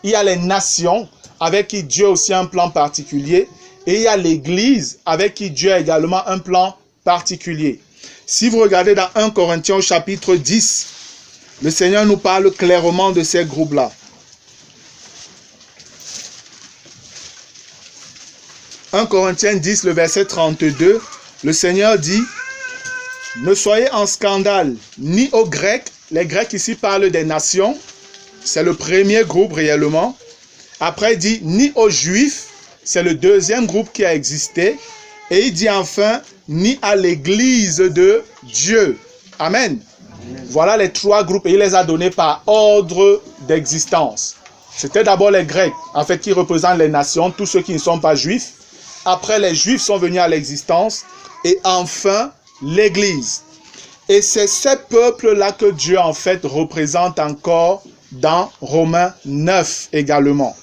Il y a les nations avec qui Dieu aussi a un plan particulier. Et il y a l'Église avec qui Dieu a également un plan particulier. Si vous regardez dans 1 Corinthiens au chapitre 10, le Seigneur nous parle clairement de ces groupes-là. 1 Corinthiens 10, le verset 32, le Seigneur dit, « Ne soyez en scandale ni aux Grecs », les Grecs ici parlent des nations, c'est le premier groupe réellement. Après il dit, « Ni aux Juifs », c'est le deuxième groupe qui a existé. Et il dit enfin, ni à l'Église de Dieu. Amen. Voilà les trois groupes et il les a donnés par ordre d'existence. C'était d'abord les Grecs, en fait, qui représentent les nations, tous ceux qui ne sont pas juifs. Après, les Juifs sont venus à l'existence. Et enfin, l'Église. Et c'est ces peuples-là que Dieu, en fait, représente encore dans Romains 9 également.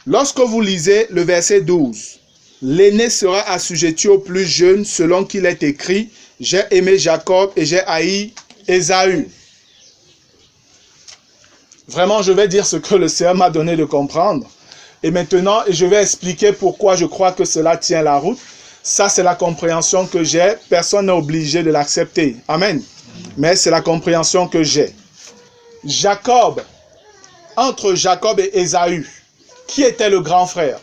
Lorsque vous lisez le verset 12, l'aîné sera assujetti au plus jeune, selon qu'il est écrit, j'ai aimé Jacob et j'ai haï Ésaü. Vraiment, je vais dire ce que le Seigneur m'a donné de comprendre. Et maintenant, je vais expliquer pourquoi je crois que cela tient la route. Ça, c'est la compréhension que j'ai. Personne n'est obligé de l'accepter. Amen. Mais c'est la compréhension que j'ai. Jacob, entre Jacob et Ésaü, qui était le grand frère?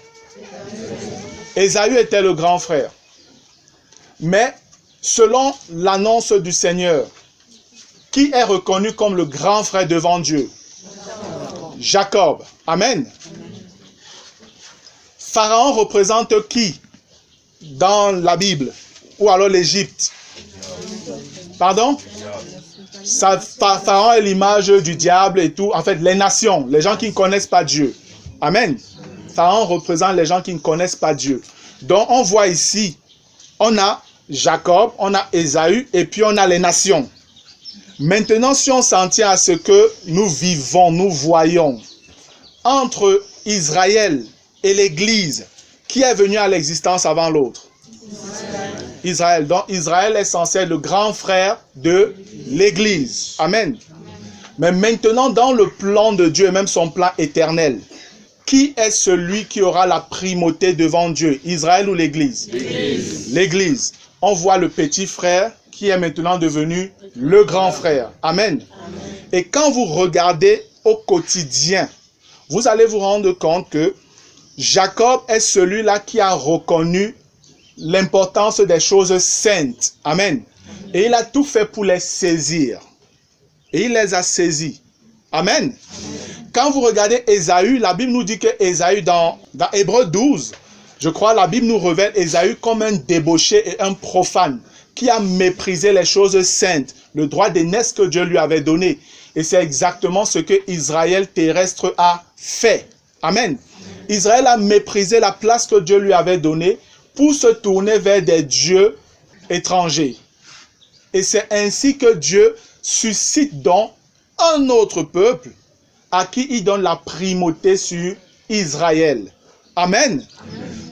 Ésaü était le grand frère. Mais, selon l'annonce du Seigneur, qui est reconnu comme le grand frère devant Dieu? Jacob. Amen. Pharaon représente qui dans la Bible? Ou alors l'Égypte? Pardon? Pharaon est l'image du diable et tout. En fait, les nations, les gens qui ne connaissent pas Dieu. Amen. Pharaon représente les gens qui ne connaissent pas Dieu. Donc, on voit ici, on a Jacob, on a Ésaü et puis on a les nations. Maintenant, si on s'en tient à ce que nous vivons, nous voyons, entre Israël et l'Église, qui est venu à l'existence avant l'autre? Israël. Donc, Israël est censé être le grand frère de l'Église. Amen. Mais maintenant, dans le plan de Dieu, et même son plan éternel, qui est celui qui aura la primauté devant Dieu? Israël ou l'Église? L'Église. On voit le petit frère qui est maintenant devenu le grand frère. Amen. Et quand vous regardez au quotidien, vous allez vous rendre compte que Jacob est celui-là qui a reconnu l'importance des choses saintes. Amen. Et il a tout fait pour les saisir. Et il les a saisis. Amen. Quand vous regardez Ésaü, la Bible nous dit que Ésaü, dans Hébreux 12, je crois, la Bible nous révèle Ésaü comme un débauché et un profane qui a méprisé les choses saintes, le droit d'aînesse que Dieu lui avait donné. Et c'est exactement ce que Israël terrestre a fait. Amen. Israël a méprisé la place que Dieu lui avait donnée pour se tourner vers des dieux étrangers. Et c'est ainsi que Dieu suscite donc un autre peuple à qui il donne la primauté sur Israël. Amen.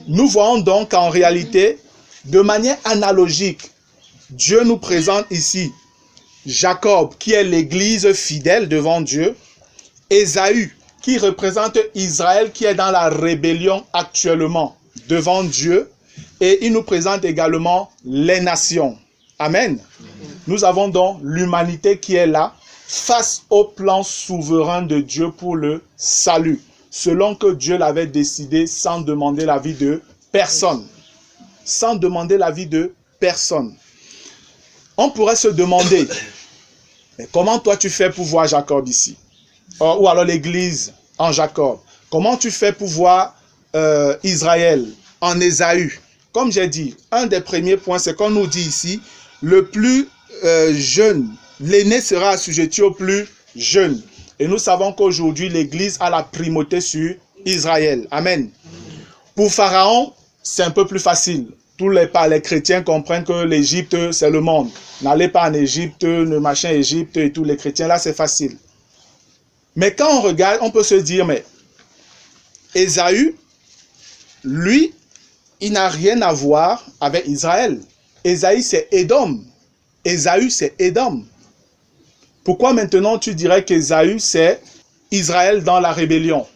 Nous voyons donc en réalité, de manière analogique, Dieu nous présente ici Jacob, qui est l'église fidèle devant Dieu, Ésaü, qui représente Israël, qui est dans la rébellion actuellement devant Dieu, et il nous présente également les nations. Amen. Nous avons donc l'humanité qui est là, face au plan souverain de Dieu pour le salut, selon que Dieu l'avait décidé sans demander l'avis de personne. Sans demander l'avis de personne. On pourrait se demander, mais comment toi tu fais pour voir Jacob ici? Ou alors l'église en Jacob. Comment tu fais pour voir Israël en Ésaü? Comme j'ai dit, un des premiers points, c'est qu'on nous dit ici, le plus jeune, l'aîné sera assujetti au plus jeune. Et nous savons qu'aujourd'hui, l'église a la primauté sur Israël. Amen. Pour Pharaon, c'est un peu plus facile. Tous les chrétiens comprennent que l'Égypte, c'est le monde. N'allez pas en Égypte, ne machin Égypte et tous les chrétiens, là, c'est facile. Mais quand on regarde, on peut se dire, mais Ésaü, lui, il n'a rien à voir avec Israël. Ésaü, c'est Édom. Ésaü, c'est Édom. Pourquoi maintenant tu dirais qu'Ésaü, c'est Israël dans la rébellion?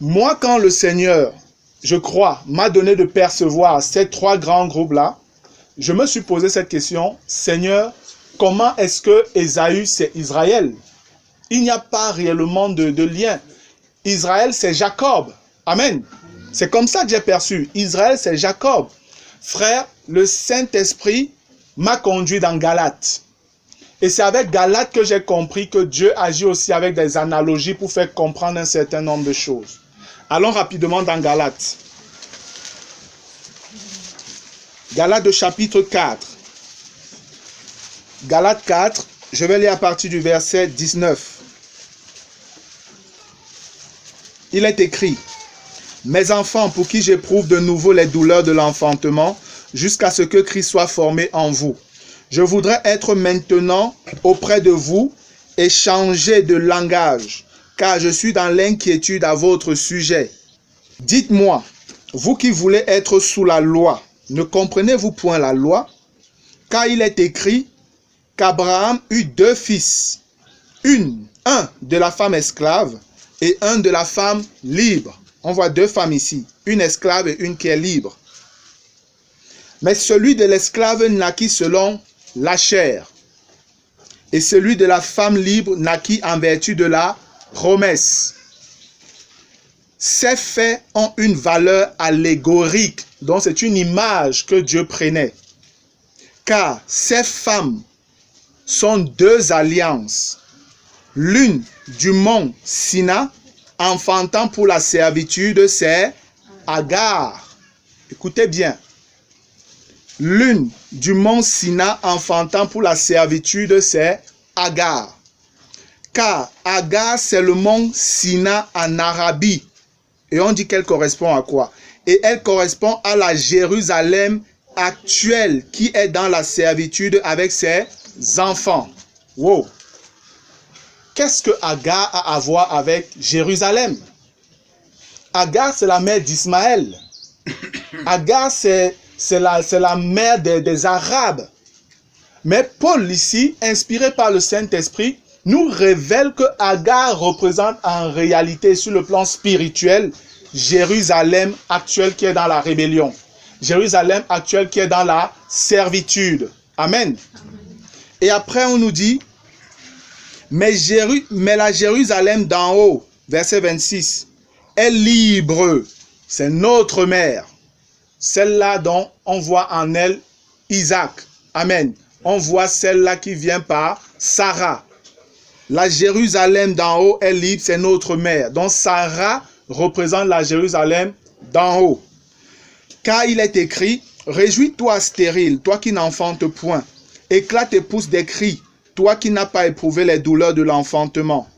Moi, quand le Seigneur, je crois, m'a donné de percevoir ces trois grands groupes-là, je me suis posé cette question, Seigneur, comment est-ce que Ésaü, c'est Israël? Il n'y a pas réellement de lien. Israël, c'est Jacob. Amen. C'est comme ça que j'ai perçu. Israël, c'est Jacob. Frère, le Saint-Esprit m'a conduit dans Galates. Et c'est avec Galates que j'ai compris que Dieu agit aussi avec des analogies pour faire comprendre un certain nombre de choses. Allons rapidement dans Galates. Galates chapitre 4. Galates 4, je vais lire à partir du verset 19. Il est écrit, « Mes enfants, pour qui j'éprouve de nouveau les douleurs de l'enfantement, jusqu'à ce que Christ soit formé en vous. Je voudrais être maintenant auprès de vous et changer de langage, car je suis dans l'inquiétude à votre sujet. Dites-moi, vous qui voulez être sous la loi, ne comprenez-vous point la loi? Car il est écrit qu'Abraham eut deux fils, un de la femme esclave et un de la femme libre. On voit deux femmes ici, une esclave et une qui est libre. Mais celui de l'esclave naquit selon la chair, et celui de la femme libre naquit en vertu de la promesse. Ces faits ont une valeur allégorique, donc c'est une image que Dieu prenait. Car ces femmes sont deux alliances, l'une du mont Sina, enfantant pour la servitude, c'est Agar. Écoutez bien. L'une du mont Sina enfantant pour la servitude, c'est Agar. Car Agar, c'est le mont Sina en Arabie. Et on dit qu'elle correspond à quoi? Et elle correspond à la Jérusalem actuelle qui est dans la servitude avec ses enfants. Wow! Qu'est-ce que Agar a à voir avec Jérusalem? Agar, c'est la mère d'Ismaël. Agar, c'est la mère des Arabes. Mais Paul, ici, inspiré par le Saint-Esprit, nous révèle que Agar représente en réalité, sur le plan spirituel, Jérusalem actuelle qui est dans la rébellion. Jérusalem actuelle qui est dans la servitude. Amen. Et après, on nous dit, mais la Jérusalem d'en haut, verset 26, est libre. C'est notre mère. Celle-là dont on voit en elle Isaac. Amen. On voit celle-là qui vient par Sarah. La Jérusalem d'en haut est libre, c'est notre mère. Donc Sarah représente la Jérusalem d'en haut. Car il est écrit, réjouis-toi stérile, toi qui n'enfantes point. Éclate et pousse des cris, toi qui n'as pas éprouvé les douleurs de l'enfantement.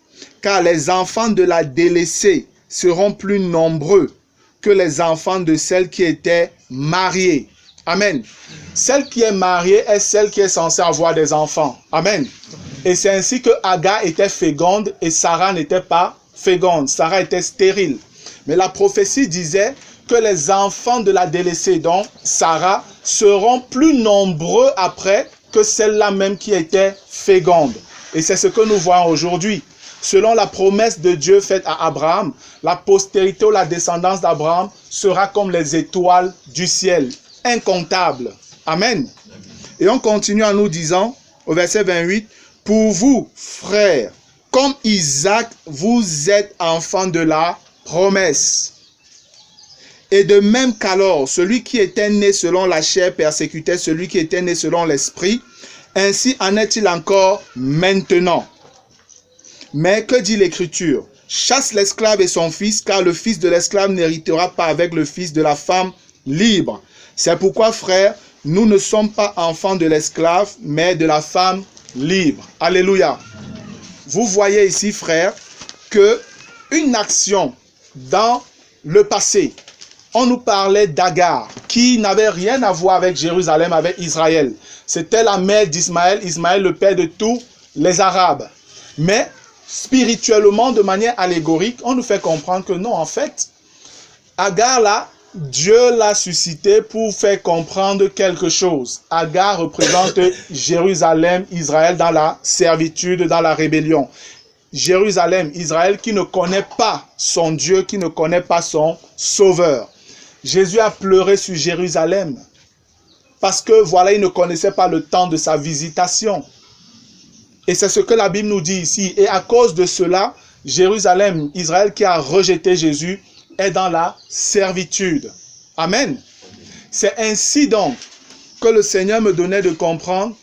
Car les enfants de la délaissée seront plus nombreux que les enfants de celle qui était mariée. Amen. Celle qui est mariée est celle qui est censée avoir des enfants. Amen. Et c'est ainsi que Agar était féconde et Sarah n'était pas féconde. Sarah était stérile. Mais la prophétie disait que les enfants de la délaissée, donc Sarah, seront plus nombreux après que celle-là même qui était féconde. Et c'est ce que nous voyons aujourd'hui. Selon la promesse de Dieu faite à Abraham, la postérité ou la descendance d'Abraham sera comme les étoiles du ciel, incontable. Amen. Et on continue en nous disant, au verset 28, « Pour vous, frères, comme Isaac, vous êtes enfants de la promesse. Et de même qu'alors, celui qui était né selon la chair persécutait celui qui était né selon l'esprit, ainsi en est-il encore maintenant. Mais que dit l'Écriture? Chasse l'esclave et son fils, car le fils de l'esclave n'héritera pas avec le fils de la femme libre. C'est pourquoi, frères, nous ne sommes pas enfants de l'esclave, mais de la femme libre. Alléluia. Vous voyez ici, frères, que une action dans le passé, on nous parlait d'Agar, qui n'avait rien à voir avec Jérusalem, avec Israël. C'était la mère d'Ismaël, Ismaël le père de tous les Arabes. Mais spirituellement, de manière allégorique, on nous fait comprendre que non, en fait, Agar là, Dieu l'a suscité pour faire comprendre quelque chose. Agar représente Jérusalem, Israël dans la servitude, dans la rébellion. Jérusalem, Israël qui ne connaît pas son Dieu, qui ne connaît pas son Sauveur. Jésus a pleuré sur Jérusalem parce que voilà, il ne connaissait pas le temps de sa visitation. Et c'est ce que la Bible nous dit ici. Et à cause de cela, Jérusalem, Israël qui a rejeté Jésus, est dans la servitude. Amen. C'est ainsi donc que le Seigneur me donnait de comprendre,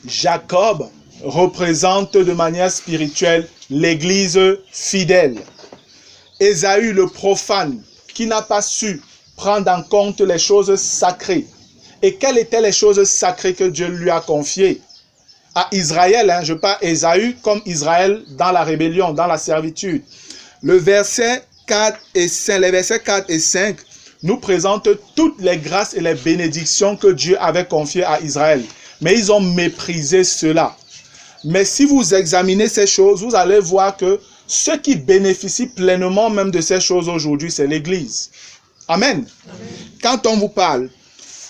Jacob représente de manière spirituelle l'Église fidèle. Ésaü le profane, qui n'a pas su prendre en compte les choses sacrées. Et quelles étaient les choses sacrées que Dieu lui a confiées? À Israël, je parle Ésaü comme Israël dans la rébellion, dans la servitude. Les versets 4 et 5 nous présentent toutes les grâces et les bénédictions que Dieu avait confiées à Israël. Mais ils ont méprisé cela. Mais si vous examinez ces choses, vous allez voir que ceux qui bénéficient pleinement même de ces choses aujourd'hui, c'est l'Église. Amen. Amen. Quand on vous parle,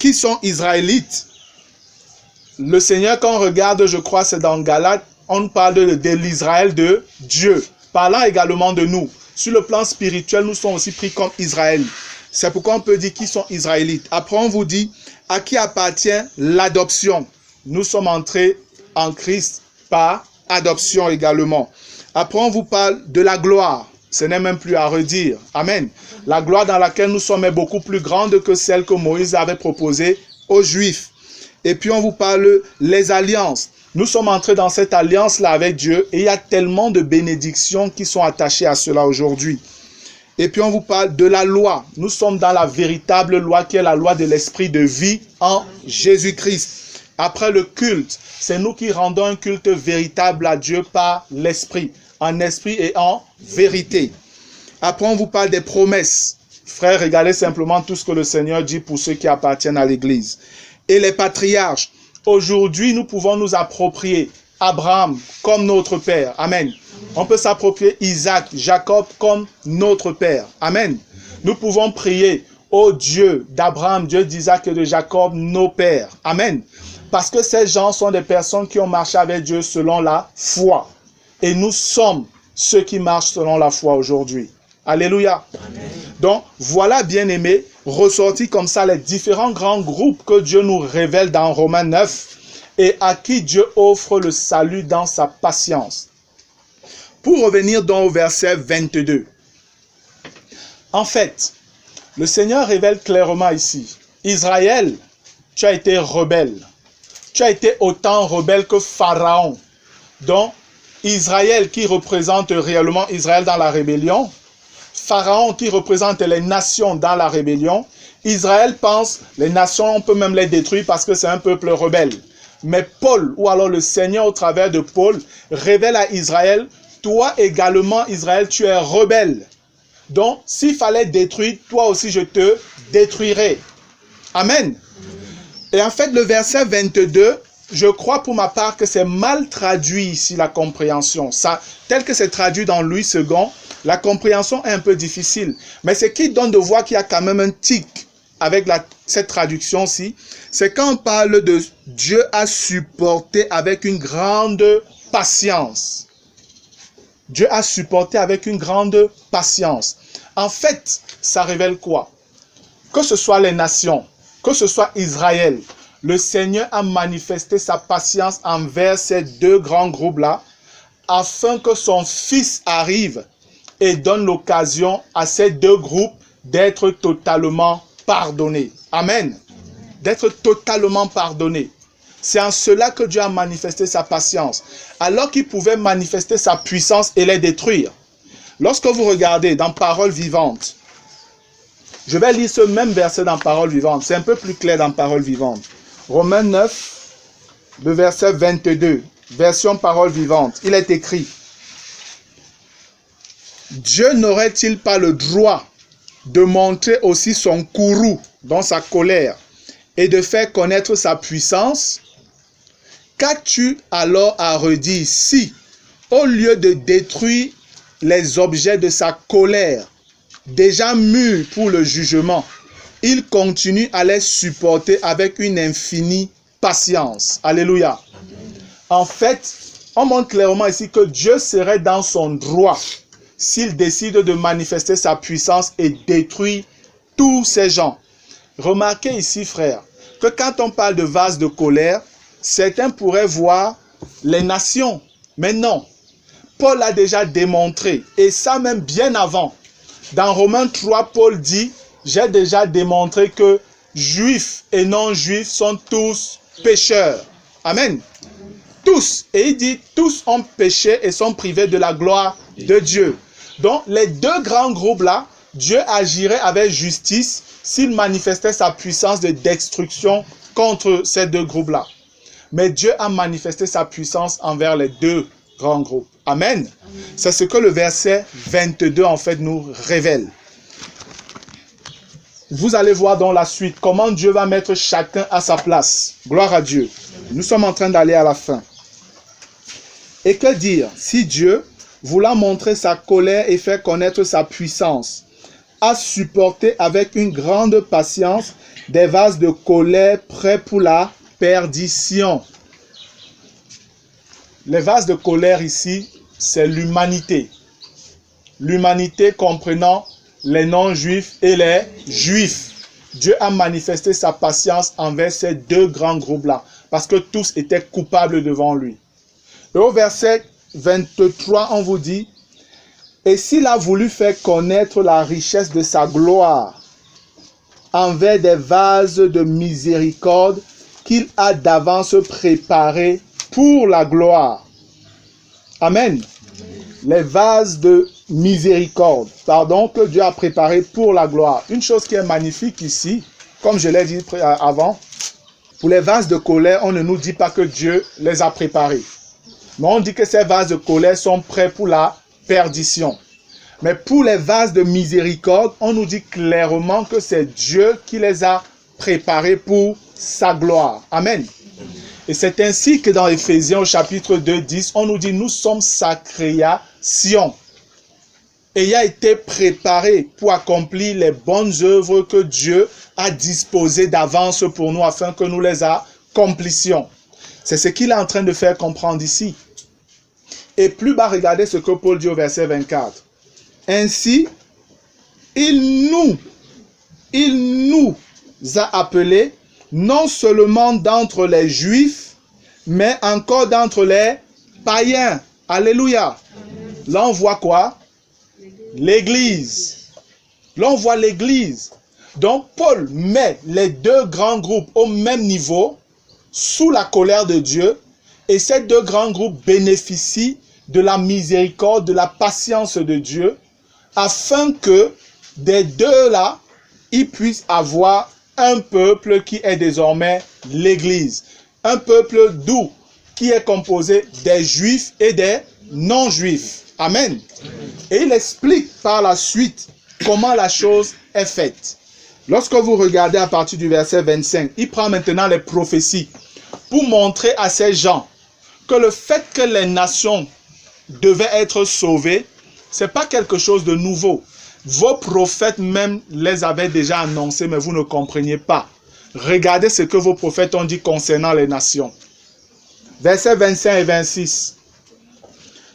qui sont Israélites? Le Seigneur, quand on regarde, je crois, c'est dans Galates, on parle de l'Israël de Dieu, parlant également de nous. Sur le plan spirituel, nous sommes aussi pris comme Israël. C'est pourquoi on peut dire qui sont Israélites. Après, on vous dit à qui appartient l'adoption. Nous sommes entrés en Christ par adoption également. Après, on vous parle de la gloire. Ce n'est même plus à redire. Amen. La gloire dans laquelle nous sommes est beaucoup plus grande que celle que Moïse avait proposée aux Juifs. Et puis, on vous parle les alliances. Nous sommes entrés dans cette alliance-là avec Dieu et il y a tellement de bénédictions qui sont attachées à cela aujourd'hui. Et puis on vous parle de la loi. Nous sommes dans la véritable loi qui est la loi de l'esprit de vie en Jésus-Christ. Après le culte, c'est nous qui rendons un culte véritable à Dieu par l'esprit, en esprit et en vérité. Après on vous parle des promesses. Frères, regardez simplement tout ce que le Seigneur dit pour ceux qui appartiennent à l'Église. Et les patriarches. Aujourd'hui, nous pouvons nous approprier Abraham comme notre père. Amen. On peut s'approprier Isaac, Jacob comme notre père. Amen. Nous pouvons prier au Dieu d'Abraham, Dieu d'Isaac et de Jacob, nos pères. Amen. Parce que ces gens sont des personnes qui ont marché avec Dieu selon la foi. Et nous sommes ceux qui marchent selon la foi aujourd'hui. Alléluia. Amen. Donc, voilà, bien-aimés, ressortis comme ça les différents grands groupes que Dieu nous révèle dans Romains 9 et à qui Dieu offre le salut dans sa patience. Pour revenir donc au verset 22. En fait, le Seigneur révèle clairement ici, Israël, tu as été rebelle. Tu as été autant rebelle que Pharaon. Donc, Israël qui représente réellement Israël dans la rébellion, Pharaon qui représente les nations dans la rébellion. Israël pense, les nations, on peut même les détruire parce que c'est un peuple rebelle. Mais Paul, ou alors le Seigneur au travers de Paul, révèle à Israël, toi également Israël, tu es rebelle. Donc, s'il fallait détruire, toi aussi je te détruirai. Amen. Et en fait, le verset 22, je crois pour ma part que c'est mal traduit ici, la compréhension. Ça, tel que c'est traduit dans Louis II, la compréhension est un peu difficile. Mais ce qui donne de voir qu'il y a quand même un tic avec cette traduction-ci, c'est quand on parle de Dieu a supporté avec une grande patience. Dieu a supporté avec une grande patience. En fait, ça révèle quoi? Que ce soit les nations, que ce soit Israël, le Seigneur a manifesté sa patience envers ces deux grands groupes-là, afin que son Fils arrive et donne l'occasion à ces deux groupes d'être totalement pardonnés. Amen. D'être totalement pardonnés. C'est en cela que Dieu a manifesté sa patience, alors qu'il pouvait manifester sa puissance et les détruire. Lorsque vous regardez dans Parole vivante, je vais lire ce même verset dans Parole vivante, c'est un peu plus clair dans Parole vivante. Romains 9, le verset 22, version Parole vivante, il est écrit: Dieu n'aurait-il pas le droit de montrer aussi son courroux dans sa colère et de faire connaître sa puissance? Qu'as-tu alors à redire si, au lieu de détruire les objets de sa colère, déjà mûrs pour le jugement, il continue à les supporter avec une infinie patience? Alléluia. En fait, on montre clairement ici que Dieu serait dans son droit s'il décide de manifester sa puissance et détruire tous ces gens. Remarquez ici, frères, que quand on parle de vase de colère, certains pourraient voir les nations. Mais non. Paul a déjà démontré, et ça même bien avant. Dans Romains 3, Paul dit, j'ai déjà démontré que juifs et non-juifs sont tous pécheurs. Amen. Tous. Et il dit, tous ont péché et sont privés de la gloire de Dieu. Donc, les deux grands groupes-là, Dieu agirait avec justice s'il manifestait sa puissance de destruction contre ces deux groupes-là. Mais Dieu a manifesté sa puissance envers les deux grands groupes. Amen. C'est ce que le verset 22 en fait nous révèle. Vous allez voir dans la suite comment Dieu va mettre chacun à sa place. Gloire à Dieu. Nous sommes en train d'aller à la fin. Et que dire si Dieu, voulant montrer sa colère et faire connaître sa puissance, a supporté avec une grande patience des vases de colère prêts pour la perdition. Les vases de colère ici, c'est l'humanité. L'humanité comprenant les non-juifs et les juifs. Dieu a manifesté sa patience envers ces deux grands groupes-là, parce que tous étaient coupables devant lui. Et au verset 23, on vous dit, « Et s'il a voulu faire connaître la richesse de sa gloire envers des vases de miséricorde qu'il a d'avance préparés pour la gloire. » Amen. Les vases de miséricorde, que Dieu a préparé pour la gloire. Une chose qui est magnifique ici, comme je l'ai dit avant, pour les vases de colère, on ne nous dit pas que Dieu les a préparés. Mais on dit que ces vases de colère sont prêts pour la perdition. Mais pour les vases de miséricorde, on nous dit clairement que c'est Dieu qui les a préparés pour sa gloire. Amen. Et c'est ainsi que dans Éphésiens au chapitre 2, 10, on nous dit nous sommes sa création. Ayant été préparés pour accomplir les bonnes œuvres que Dieu a disposées d'avance pour nous afin que nous les accomplissions. C'est ce qu'il est en train de faire comprendre ici. Et plus bas, regardez ce que Paul dit au verset 24. Ainsi, il nous a appelés non seulement d'entre les Juifs, mais encore d'entre les païens. Alléluia. Là, on voit quoi? L'Église. Là, on voit l'Église. Donc, Paul met les deux grands groupes au même niveau, sous la colère de Dieu, et ces deux grands groupes bénéficient de la miséricorde, de la patience de Dieu, afin que des deux-là, ils puissent avoir un peuple qui est désormais l'Église. Un peuple doux, qui est composé des Juifs et des non-Juifs. Amen. Et il explique par la suite comment la chose est faite. Lorsque vous regardez à partir du verset 25, il prend maintenant les prophéties pour montrer à ces gens que le fait que les nations devaient être sauvées, ce n'est pas quelque chose de nouveau. Vos prophètes même les avaient déjà annoncés, mais vous ne compreniez pas. Regardez ce que vos prophètes ont dit concernant les nations. Versets 25 et 26.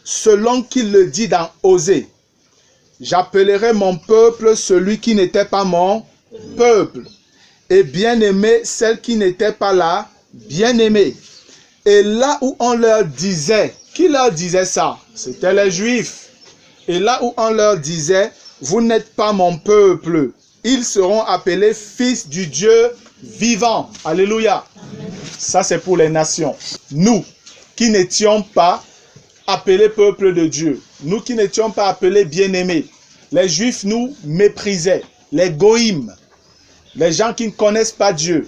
Selon qu'il le dit dans Osée, j'appellerai mon peuple celui qui n'était pas mon peuple, et bien-aimé celle qui n'était pas là, bien-aimée. Et là où on leur disait, qui leur disait ça? C'était les Juifs. Et là où on leur disait, vous n'êtes pas mon peuple, ils seront appelés fils du Dieu vivant. Alléluia. Ça c'est pour les nations. Nous qui n'étions pas appelés peuple de Dieu, nous qui n'étions pas appelés bien-aimés, les Juifs nous méprisaient, les goïms, les gens qui ne connaissent pas Dieu.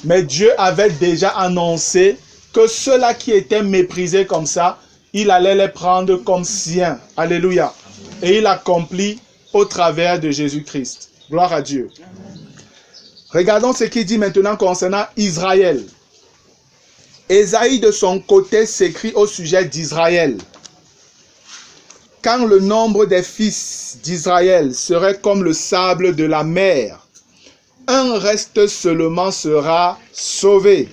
Mais Dieu avait déjà annoncé que ceux-là qui étaient méprisés comme ça, il allait les prendre comme siens. Alléluia. Et il accomplit au travers de Jésus-Christ. Gloire à Dieu. Regardons ce qu'il dit maintenant concernant Israël. Ésaïe de son côté s'écrit au sujet d'Israël. Quand le nombre des fils d'Israël serait comme le sable de la mer, un reste seulement sera sauvé.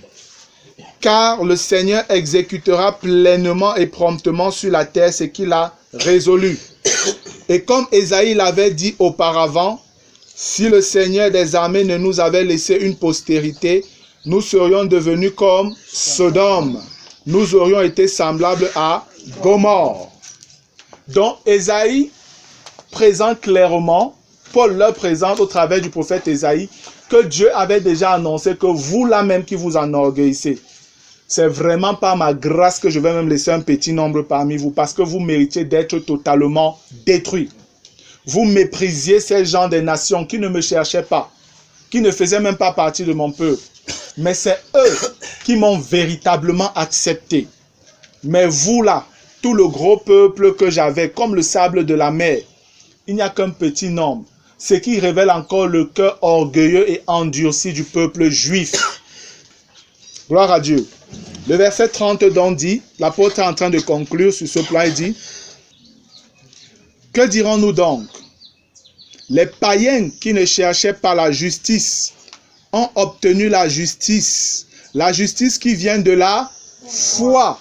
Car le Seigneur exécutera pleinement et promptement sur la terre ce qu'il a résolu. Et comme Ésaïe l'avait dit auparavant, si le Seigneur des armées ne nous avait laissé une postérité, nous serions devenus comme Sodome. Nous aurions été semblables à Gomorrhe. Donc Ésaïe présente clairement, Paul leur présente au travers du prophète Ésaïe, que Dieu avait déjà annoncé que vous là même qui vous enorgueillissez, c'est vraiment par ma grâce que je vais même laisser un petit nombre parmi vous, parce que vous méritiez d'être totalement détruits. Vous méprisiez ces gens des nations qui ne me cherchaient pas, qui ne faisaient même pas partie de mon peuple. Mais c'est eux qui m'ont véritablement accepté. Mais vous là, tout le gros peuple que j'avais, comme le sable de la mer, il n'y a qu'un petit nombre. Ce qui révèle encore le cœur orgueilleux et endurci du peuple juif. Gloire à Dieu. Le verset 30 donc dit, l'apôtre est en train de conclure sur ce plan, il dit, que dirons-nous donc? Les païens qui ne cherchaient pas la justice ont obtenu la justice qui vient de la foi.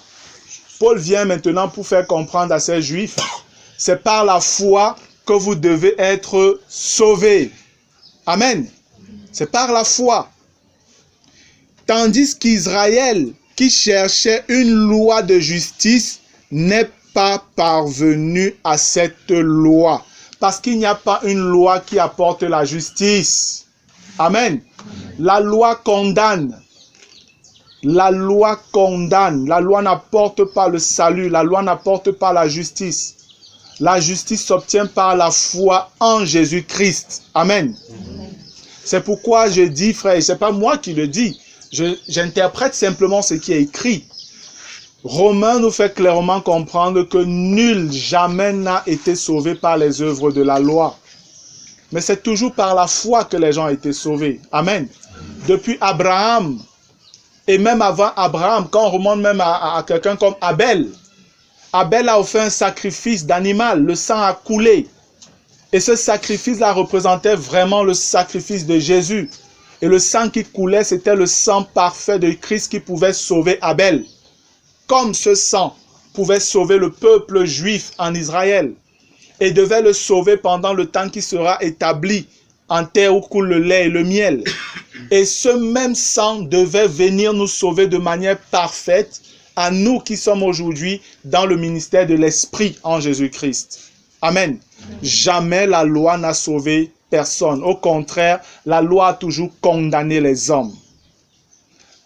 Paul vient maintenant pour faire comprendre à ces juifs, c'est par la foi que vous devez être sauvés. Amen. C'est par la foi. Tandis qu'Israël, qui cherchait une loi de justice, n'est pas parvenu à cette loi. Parce qu'il n'y a pas une loi qui apporte la justice. Amen. La loi condamne. La loi condamne. La loi n'apporte pas le salut. La loi n'apporte pas la justice. La justice s'obtient par la foi en Jésus-Christ. Amen. C'est pourquoi je dis, frère, et ce n'est pas moi qui le dis, j'interprète simplement ce qui est écrit. Romains nous fait clairement comprendre que nul jamais n'a été sauvé par les œuvres de la loi. Mais c'est toujours par la foi que les gens ont été sauvés. Amen. Depuis Abraham, et même avant Abraham, quand on remonte même à quelqu'un comme Abel, Abel a offert un sacrifice d'animal, le sang a coulé. Et ce sacrifice-là représentait vraiment le sacrifice de Jésus. Et le sang qui coulait, c'était le sang parfait de Christ qui pouvait sauver Abel. Comme ce sang pouvait sauver le peuple juif en Israël. Et devait le sauver pendant le temps qui sera établi en terre où coule le lait et le miel. Et ce même sang devait venir nous sauver de manière parfaite à nous qui sommes aujourd'hui dans le ministère de l'Esprit en Jésus-Christ. Amen. Jamais la loi n'a sauvé personne. Au contraire, la loi a toujours condamné les hommes.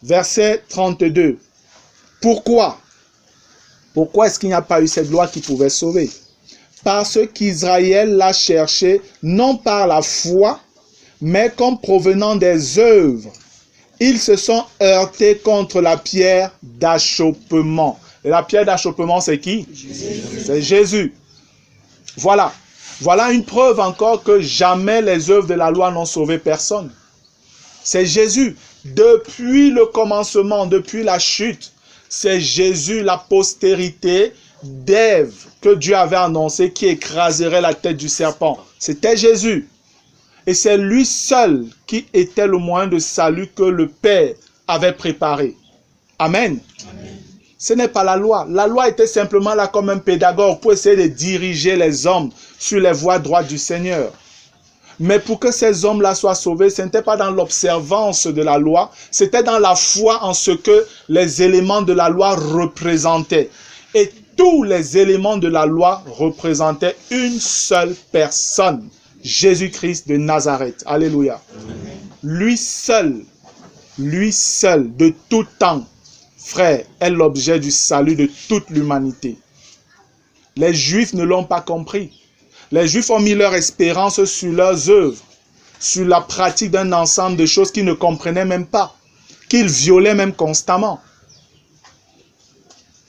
Verset 32. Pourquoi? Pourquoi est-ce qu'il n'y a pas eu cette loi qui pouvait sauver? Parce qu'Israël l'a cherché non par la foi, mais comme provenant des œuvres. Ils se sont heurtés contre la pierre d'achoppement. Et la pierre d'achoppement, c'est qui? C'est Jésus. Voilà. Voilà une preuve encore que jamais les œuvres de la loi n'ont sauvé personne. C'est Jésus. Depuis le commencement, depuis la chute, c'est Jésus, la postérité d'Ève que Dieu avait annoncé qui écraserait la tête du serpent. C'était Jésus. Et c'est lui seul qui était le moyen de salut que le Père avait préparé. Amen. Amen. Ce n'est pas la loi. La loi était simplement là comme un pédagogue pour essayer de diriger les hommes sur les voies droites du Seigneur. Mais pour que ces hommes-là soient sauvés, ce n'était pas dans l'observance de la loi, c'était dans la foi en ce que les éléments de la loi représentaient. Et tous les éléments de la loi représentaient une seule personne, Jésus-Christ de Nazareth. Alléluia. Lui seul, de tout temps, frère, est l'objet du salut de toute l'humanité. Les Juifs ne l'ont pas compris. Les Juifs ont mis leur espérance sur leurs œuvres, sur la pratique d'un ensemble de choses qu'ils ne comprenaient même pas, qu'ils violaient même constamment.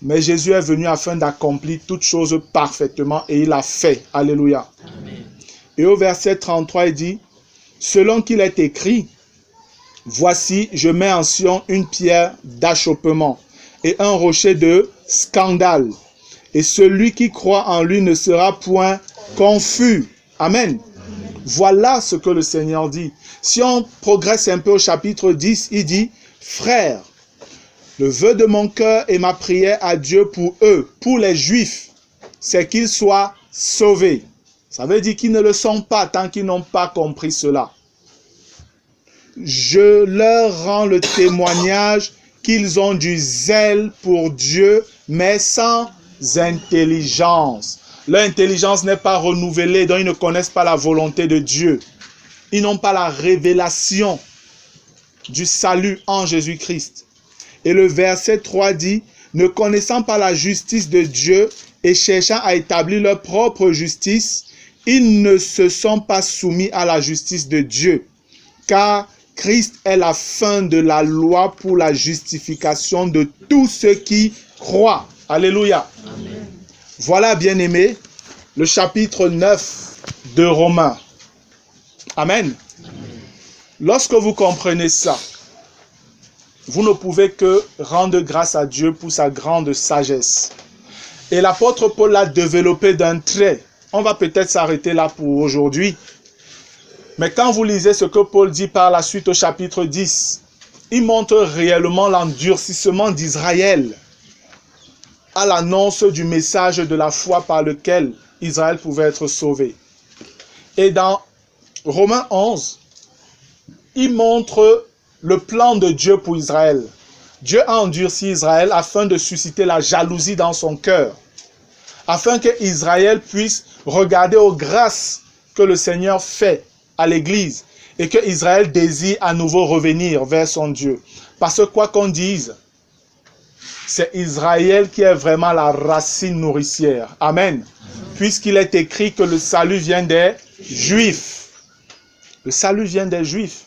Mais Jésus est venu afin d'accomplir toutes choses parfaitement et il a fait. Alléluia. Amen. Et au verset 33, il dit, selon qu'il est écrit, voici, je mets en Sion une pierre d'achoppement et un rocher de scandale. Et celui qui croit en lui ne sera point confus. Amen. Voilà ce que le Seigneur dit. Si on progresse un peu au chapitre 10, il dit, frères, le vœu de mon cœur et ma prière à Dieu pour eux, pour les Juifs, c'est qu'ils soient sauvés. Ça veut dire qu'ils ne le sont pas tant qu'ils n'ont pas compris cela. Je leur rends le témoignage qu'ils ont du zèle pour Dieu, mais sans intelligence. Leur intelligence n'est pas renouvelée, donc ils ne connaissent pas la volonté de Dieu. Ils n'ont pas la révélation du salut en Jésus-Christ. Et le verset 3 dit, ne connaissant pas la justice de Dieu et cherchant à établir leur propre justice, ils ne se sont pas soumis à la justice de Dieu, car Christ est la fin de la loi pour la justification de tous ceux qui croient. Alléluia. Amen. Voilà, bien-aimés, le chapitre 9 de Romains. Amen. Amen. Lorsque vous comprenez ça, vous ne pouvez que rendre grâce à Dieu pour sa grande sagesse. Et l'apôtre Paul l'a développé d'un trait. On va peut-être s'arrêter là pour aujourd'hui. Mais quand vous lisez ce que Paul dit par la suite au chapitre 10, il montre réellement l'endurcissement d'Israël à l'annonce du message de la foi par lequel Israël pouvait être sauvé. Et dans Romains 11, il montre le plan de Dieu pour Israël. Dieu a endurci Israël afin de susciter la jalousie dans son cœur, afin que Israël puisse regarder aux grâces que le Seigneur fait à l'Église et que Israël désire à nouveau revenir vers son Dieu. Parce que quoi qu'on dise, C'est Israël qui est vraiment la racine nourricière. Amen. Puisqu'il est écrit que le salut vient des Juifs. Le salut vient des Juifs.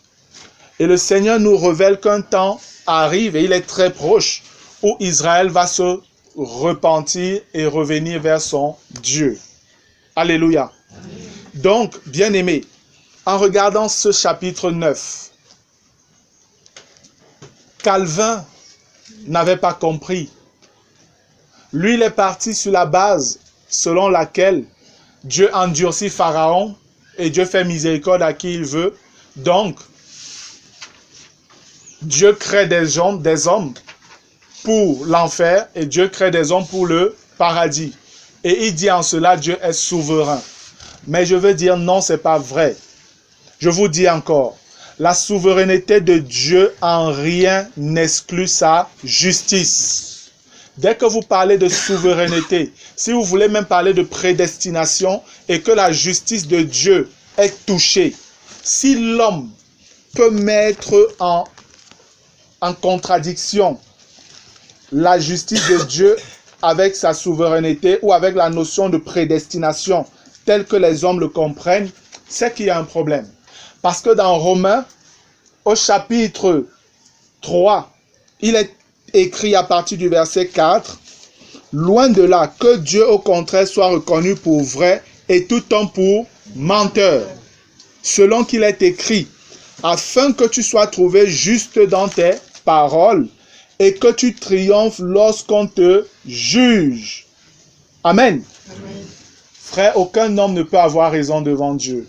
Et le Seigneur nous révèle qu'un temps arrive, et il est très proche, où Israël va se repentir et revenir vers son Dieu. Alléluia. Donc, bien-aimés, en regardant ce chapitre 9, Calvin n'avait pas compris. Lui, il est parti sur la base selon laquelle Dieu endurcit Pharaon et Dieu fait miséricorde à qui il veut. Donc, Dieu crée des hommes pour l'enfer et Dieu crée des hommes pour le paradis. Et il dit en cela, Dieu est souverain. Mais je veux dire, non, ce n'est pas vrai. Je vous dis encore, la souveraineté de Dieu en rien n'exclut sa justice. Dès que vous parlez de souveraineté, si vous voulez même parler de prédestination et que la justice de Dieu est touchée, si l'homme peut mettre en contradiction la justice de Dieu avec sa souveraineté ou avec la notion de prédestination telle que les hommes le comprennent, c'est qu'il y a un problème. Parce que dans Romains, au chapitre 3, il est écrit à partir du verset 4, « Loin de là, que Dieu au contraire soit reconnu pour vrai et tout homme pour menteur, selon qu'il est écrit, afin que tu sois trouvé juste dans tes paroles et que tu triomphes lorsqu'on te juge. » Amen. Amen. Frère, aucun homme ne peut avoir raison devant Dieu.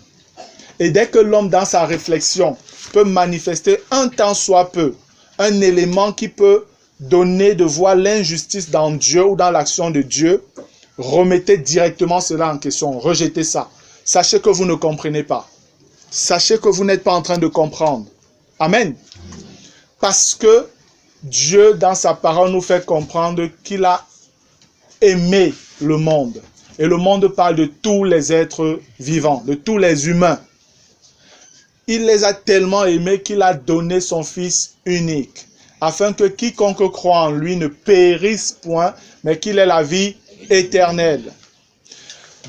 Et dès que l'homme, dans sa réflexion, peut manifester un tant soit peu, un élément qui peut donner de voir l'injustice dans Dieu ou dans l'action de Dieu, remettez directement cela en question, rejetez ça. Sachez que vous ne comprenez pas. Sachez que vous n'êtes pas en train de comprendre. Amen. Parce que Dieu, dans sa parole, nous fait comprendre qu'il a aimé le monde. Et le monde parle de tous les êtres vivants, de tous les humains. Il les a tellement aimés qu'il a donné son Fils unique, afin que quiconque croit en lui ne périsse point, mais qu'il ait la vie éternelle.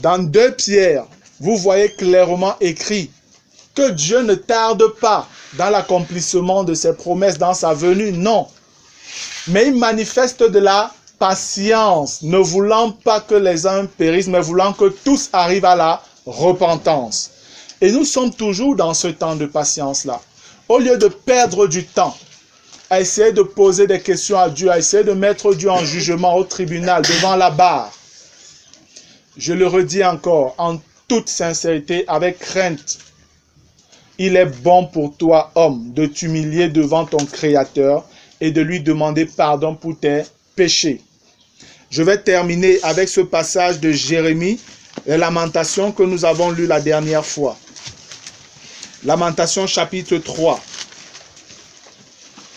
Dans 2 Pierre, vous voyez clairement écrit que Dieu ne tarde pas dans l'accomplissement de ses promesses, dans sa venue, non. Mais il manifeste de la patience, ne voulant pas que les uns périssent, mais voulant que tous arrivent à la repentance. Et nous sommes toujours dans ce temps de patience-là. Au lieu de perdre du temps à essayer de poser des questions à Dieu, à essayer de mettre Dieu en jugement au tribunal, devant la barre, je le redis encore, en toute sincérité, avec crainte, il est bon pour toi, homme, de t'humilier devant ton Créateur et de lui demander pardon pour tes péchés. Je vais terminer avec ce passage de Jérémie, les Lamentations que nous avons lu la dernière fois. Lamentations chapitre 3.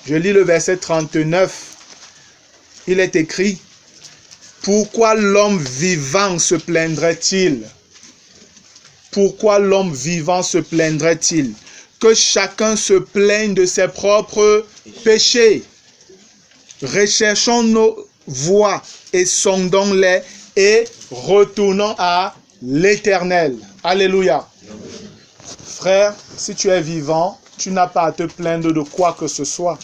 Je lis le verset 39. Il est écrit, « Pourquoi l'homme vivant se plaindrait-il? Pourquoi l'homme vivant se plaindrait-il? Que chacun se plaigne de ses propres péchés. Recherchons nos voies et sondons-les et retournons à l'Éternel. » Alléluia. Frère, si tu es vivant, tu n'as pas à te plaindre de quoi que ce soit.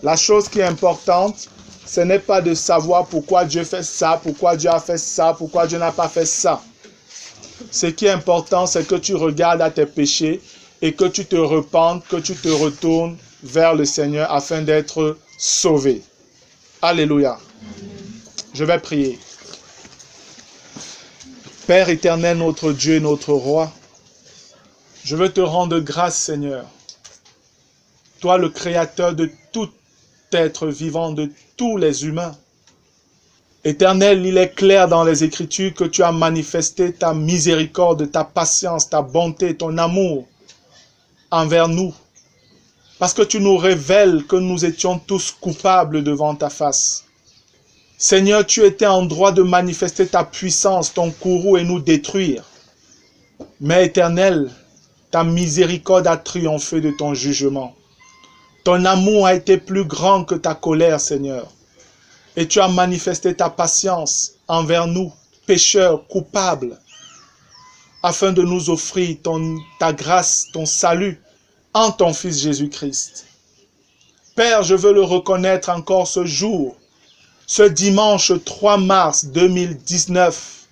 La chose qui est importante, ce n'est pas de savoir pourquoi Dieu fait ça, pourquoi Dieu a fait ça, pourquoi Dieu n'a pas fait ça. Ce qui est important, c'est que tu regardes à tes péchés et que tu te repentes, que tu te retournes vers le Seigneur afin d'être sauvé. Alléluia. Je vais prier. Père éternel, notre Dieu et notre Roi, je veux te rendre grâce, Seigneur. Toi, le Créateur de tout être vivant, de tous les humains. Éternel, il est clair dans les Écritures que tu as manifesté ta miséricorde, ta patience, ta bonté, ton amour envers nous. Parce que tu nous révèles que nous étions tous coupables devant ta face. Seigneur, tu étais en droit de manifester ta puissance, ton courroux et nous détruire. Mais Éternel, ta miséricorde a triomphé de ton jugement. Ton amour a été plus grand que ta colère, Seigneur. Et tu as manifesté ta patience envers nous, pécheurs coupables, afin de nous offrir ta grâce, ton salut en ton Fils Jésus-Christ. Père, je veux le reconnaître encore ce jour, ce dimanche 3 mars 2019.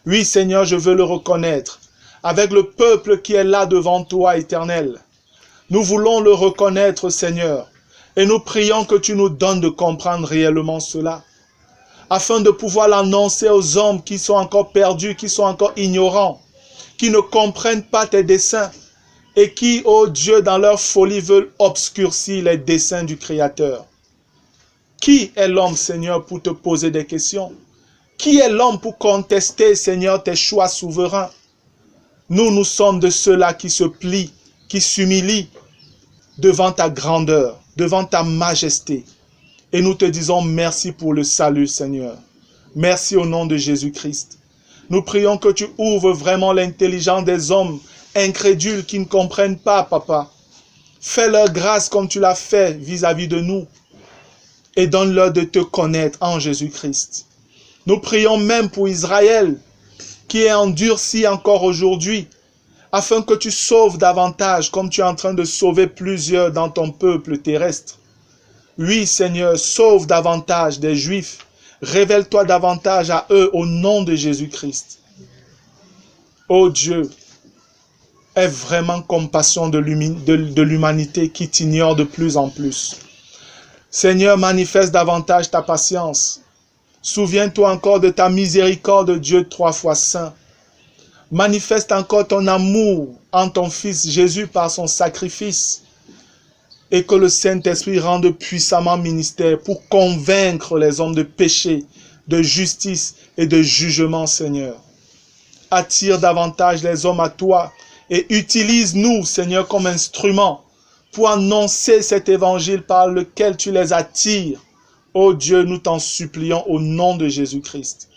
Oui, Seigneur, je veux le reconnaître avec le peuple qui est là devant toi, Éternel. Nous voulons le reconnaître, Seigneur, et nous prions que tu nous donnes de comprendre réellement cela, afin de pouvoir l'annoncer aux hommes qui sont encore perdus, qui sont encore ignorants, qui ne comprennent pas tes desseins, et qui, ô Dieu, dans leur folie, veulent obscurcir les desseins du Créateur. Qui est l'homme, Seigneur, pour te poser des questions? Qui est l'homme pour contester, Seigneur, tes choix souverains? Nous sommes de ceux-là qui se plient, qui s'humilient devant ta grandeur, devant ta majesté. Et nous te disons merci pour le salut, Seigneur. Merci au nom de Jésus-Christ. Nous prions que tu ouvres vraiment l'intelligence des hommes incrédules qui ne comprennent pas, Papa. Fais-leur grâce comme tu l'as fait vis-à-vis de nous. Et donne-leur de te connaître en Jésus-Christ. Nous prions même pour Israël, qui est endurci encore aujourd'hui, afin que tu sauves davantage, comme tu es en train de sauver plusieurs dans ton peuple terrestre. Oui, Seigneur, sauve davantage des Juifs. Révèle-toi davantage à eux au nom de Jésus-Christ. Ô Dieu, aie vraiment compassion de l'humanité qui t'ignore de plus en plus. Seigneur, manifeste davantage ta patience. Souviens-toi encore de ta miséricorde, Dieu 3 fois saint. Manifeste encore ton amour en ton Fils Jésus par son sacrifice. Et que le Saint-Esprit rende puissamment ministère pour convaincre les hommes de péché, de justice et de jugement, Seigneur. Attire davantage les hommes à toi et utilise-nous, Seigneur, comme instruments pour annoncer cet évangile par lequel tu les attires. Ô Dieu, nous t'en supplions au nom de Jésus-Christ.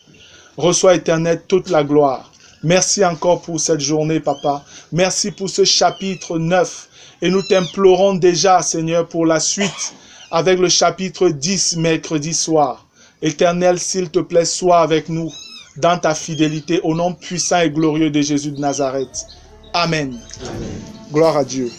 Reçois, Éternel, toute la gloire. Merci encore pour cette journée, Papa. Merci pour ce chapitre 9. Et nous t'implorons déjà, Seigneur, pour la suite, avec le chapitre 10, mercredi soir. Éternel, s'il te plaît, sois avec nous dans ta fidélité, au nom puissant et glorieux de Jésus de Nazareth. Amen. Amen. Gloire à Dieu.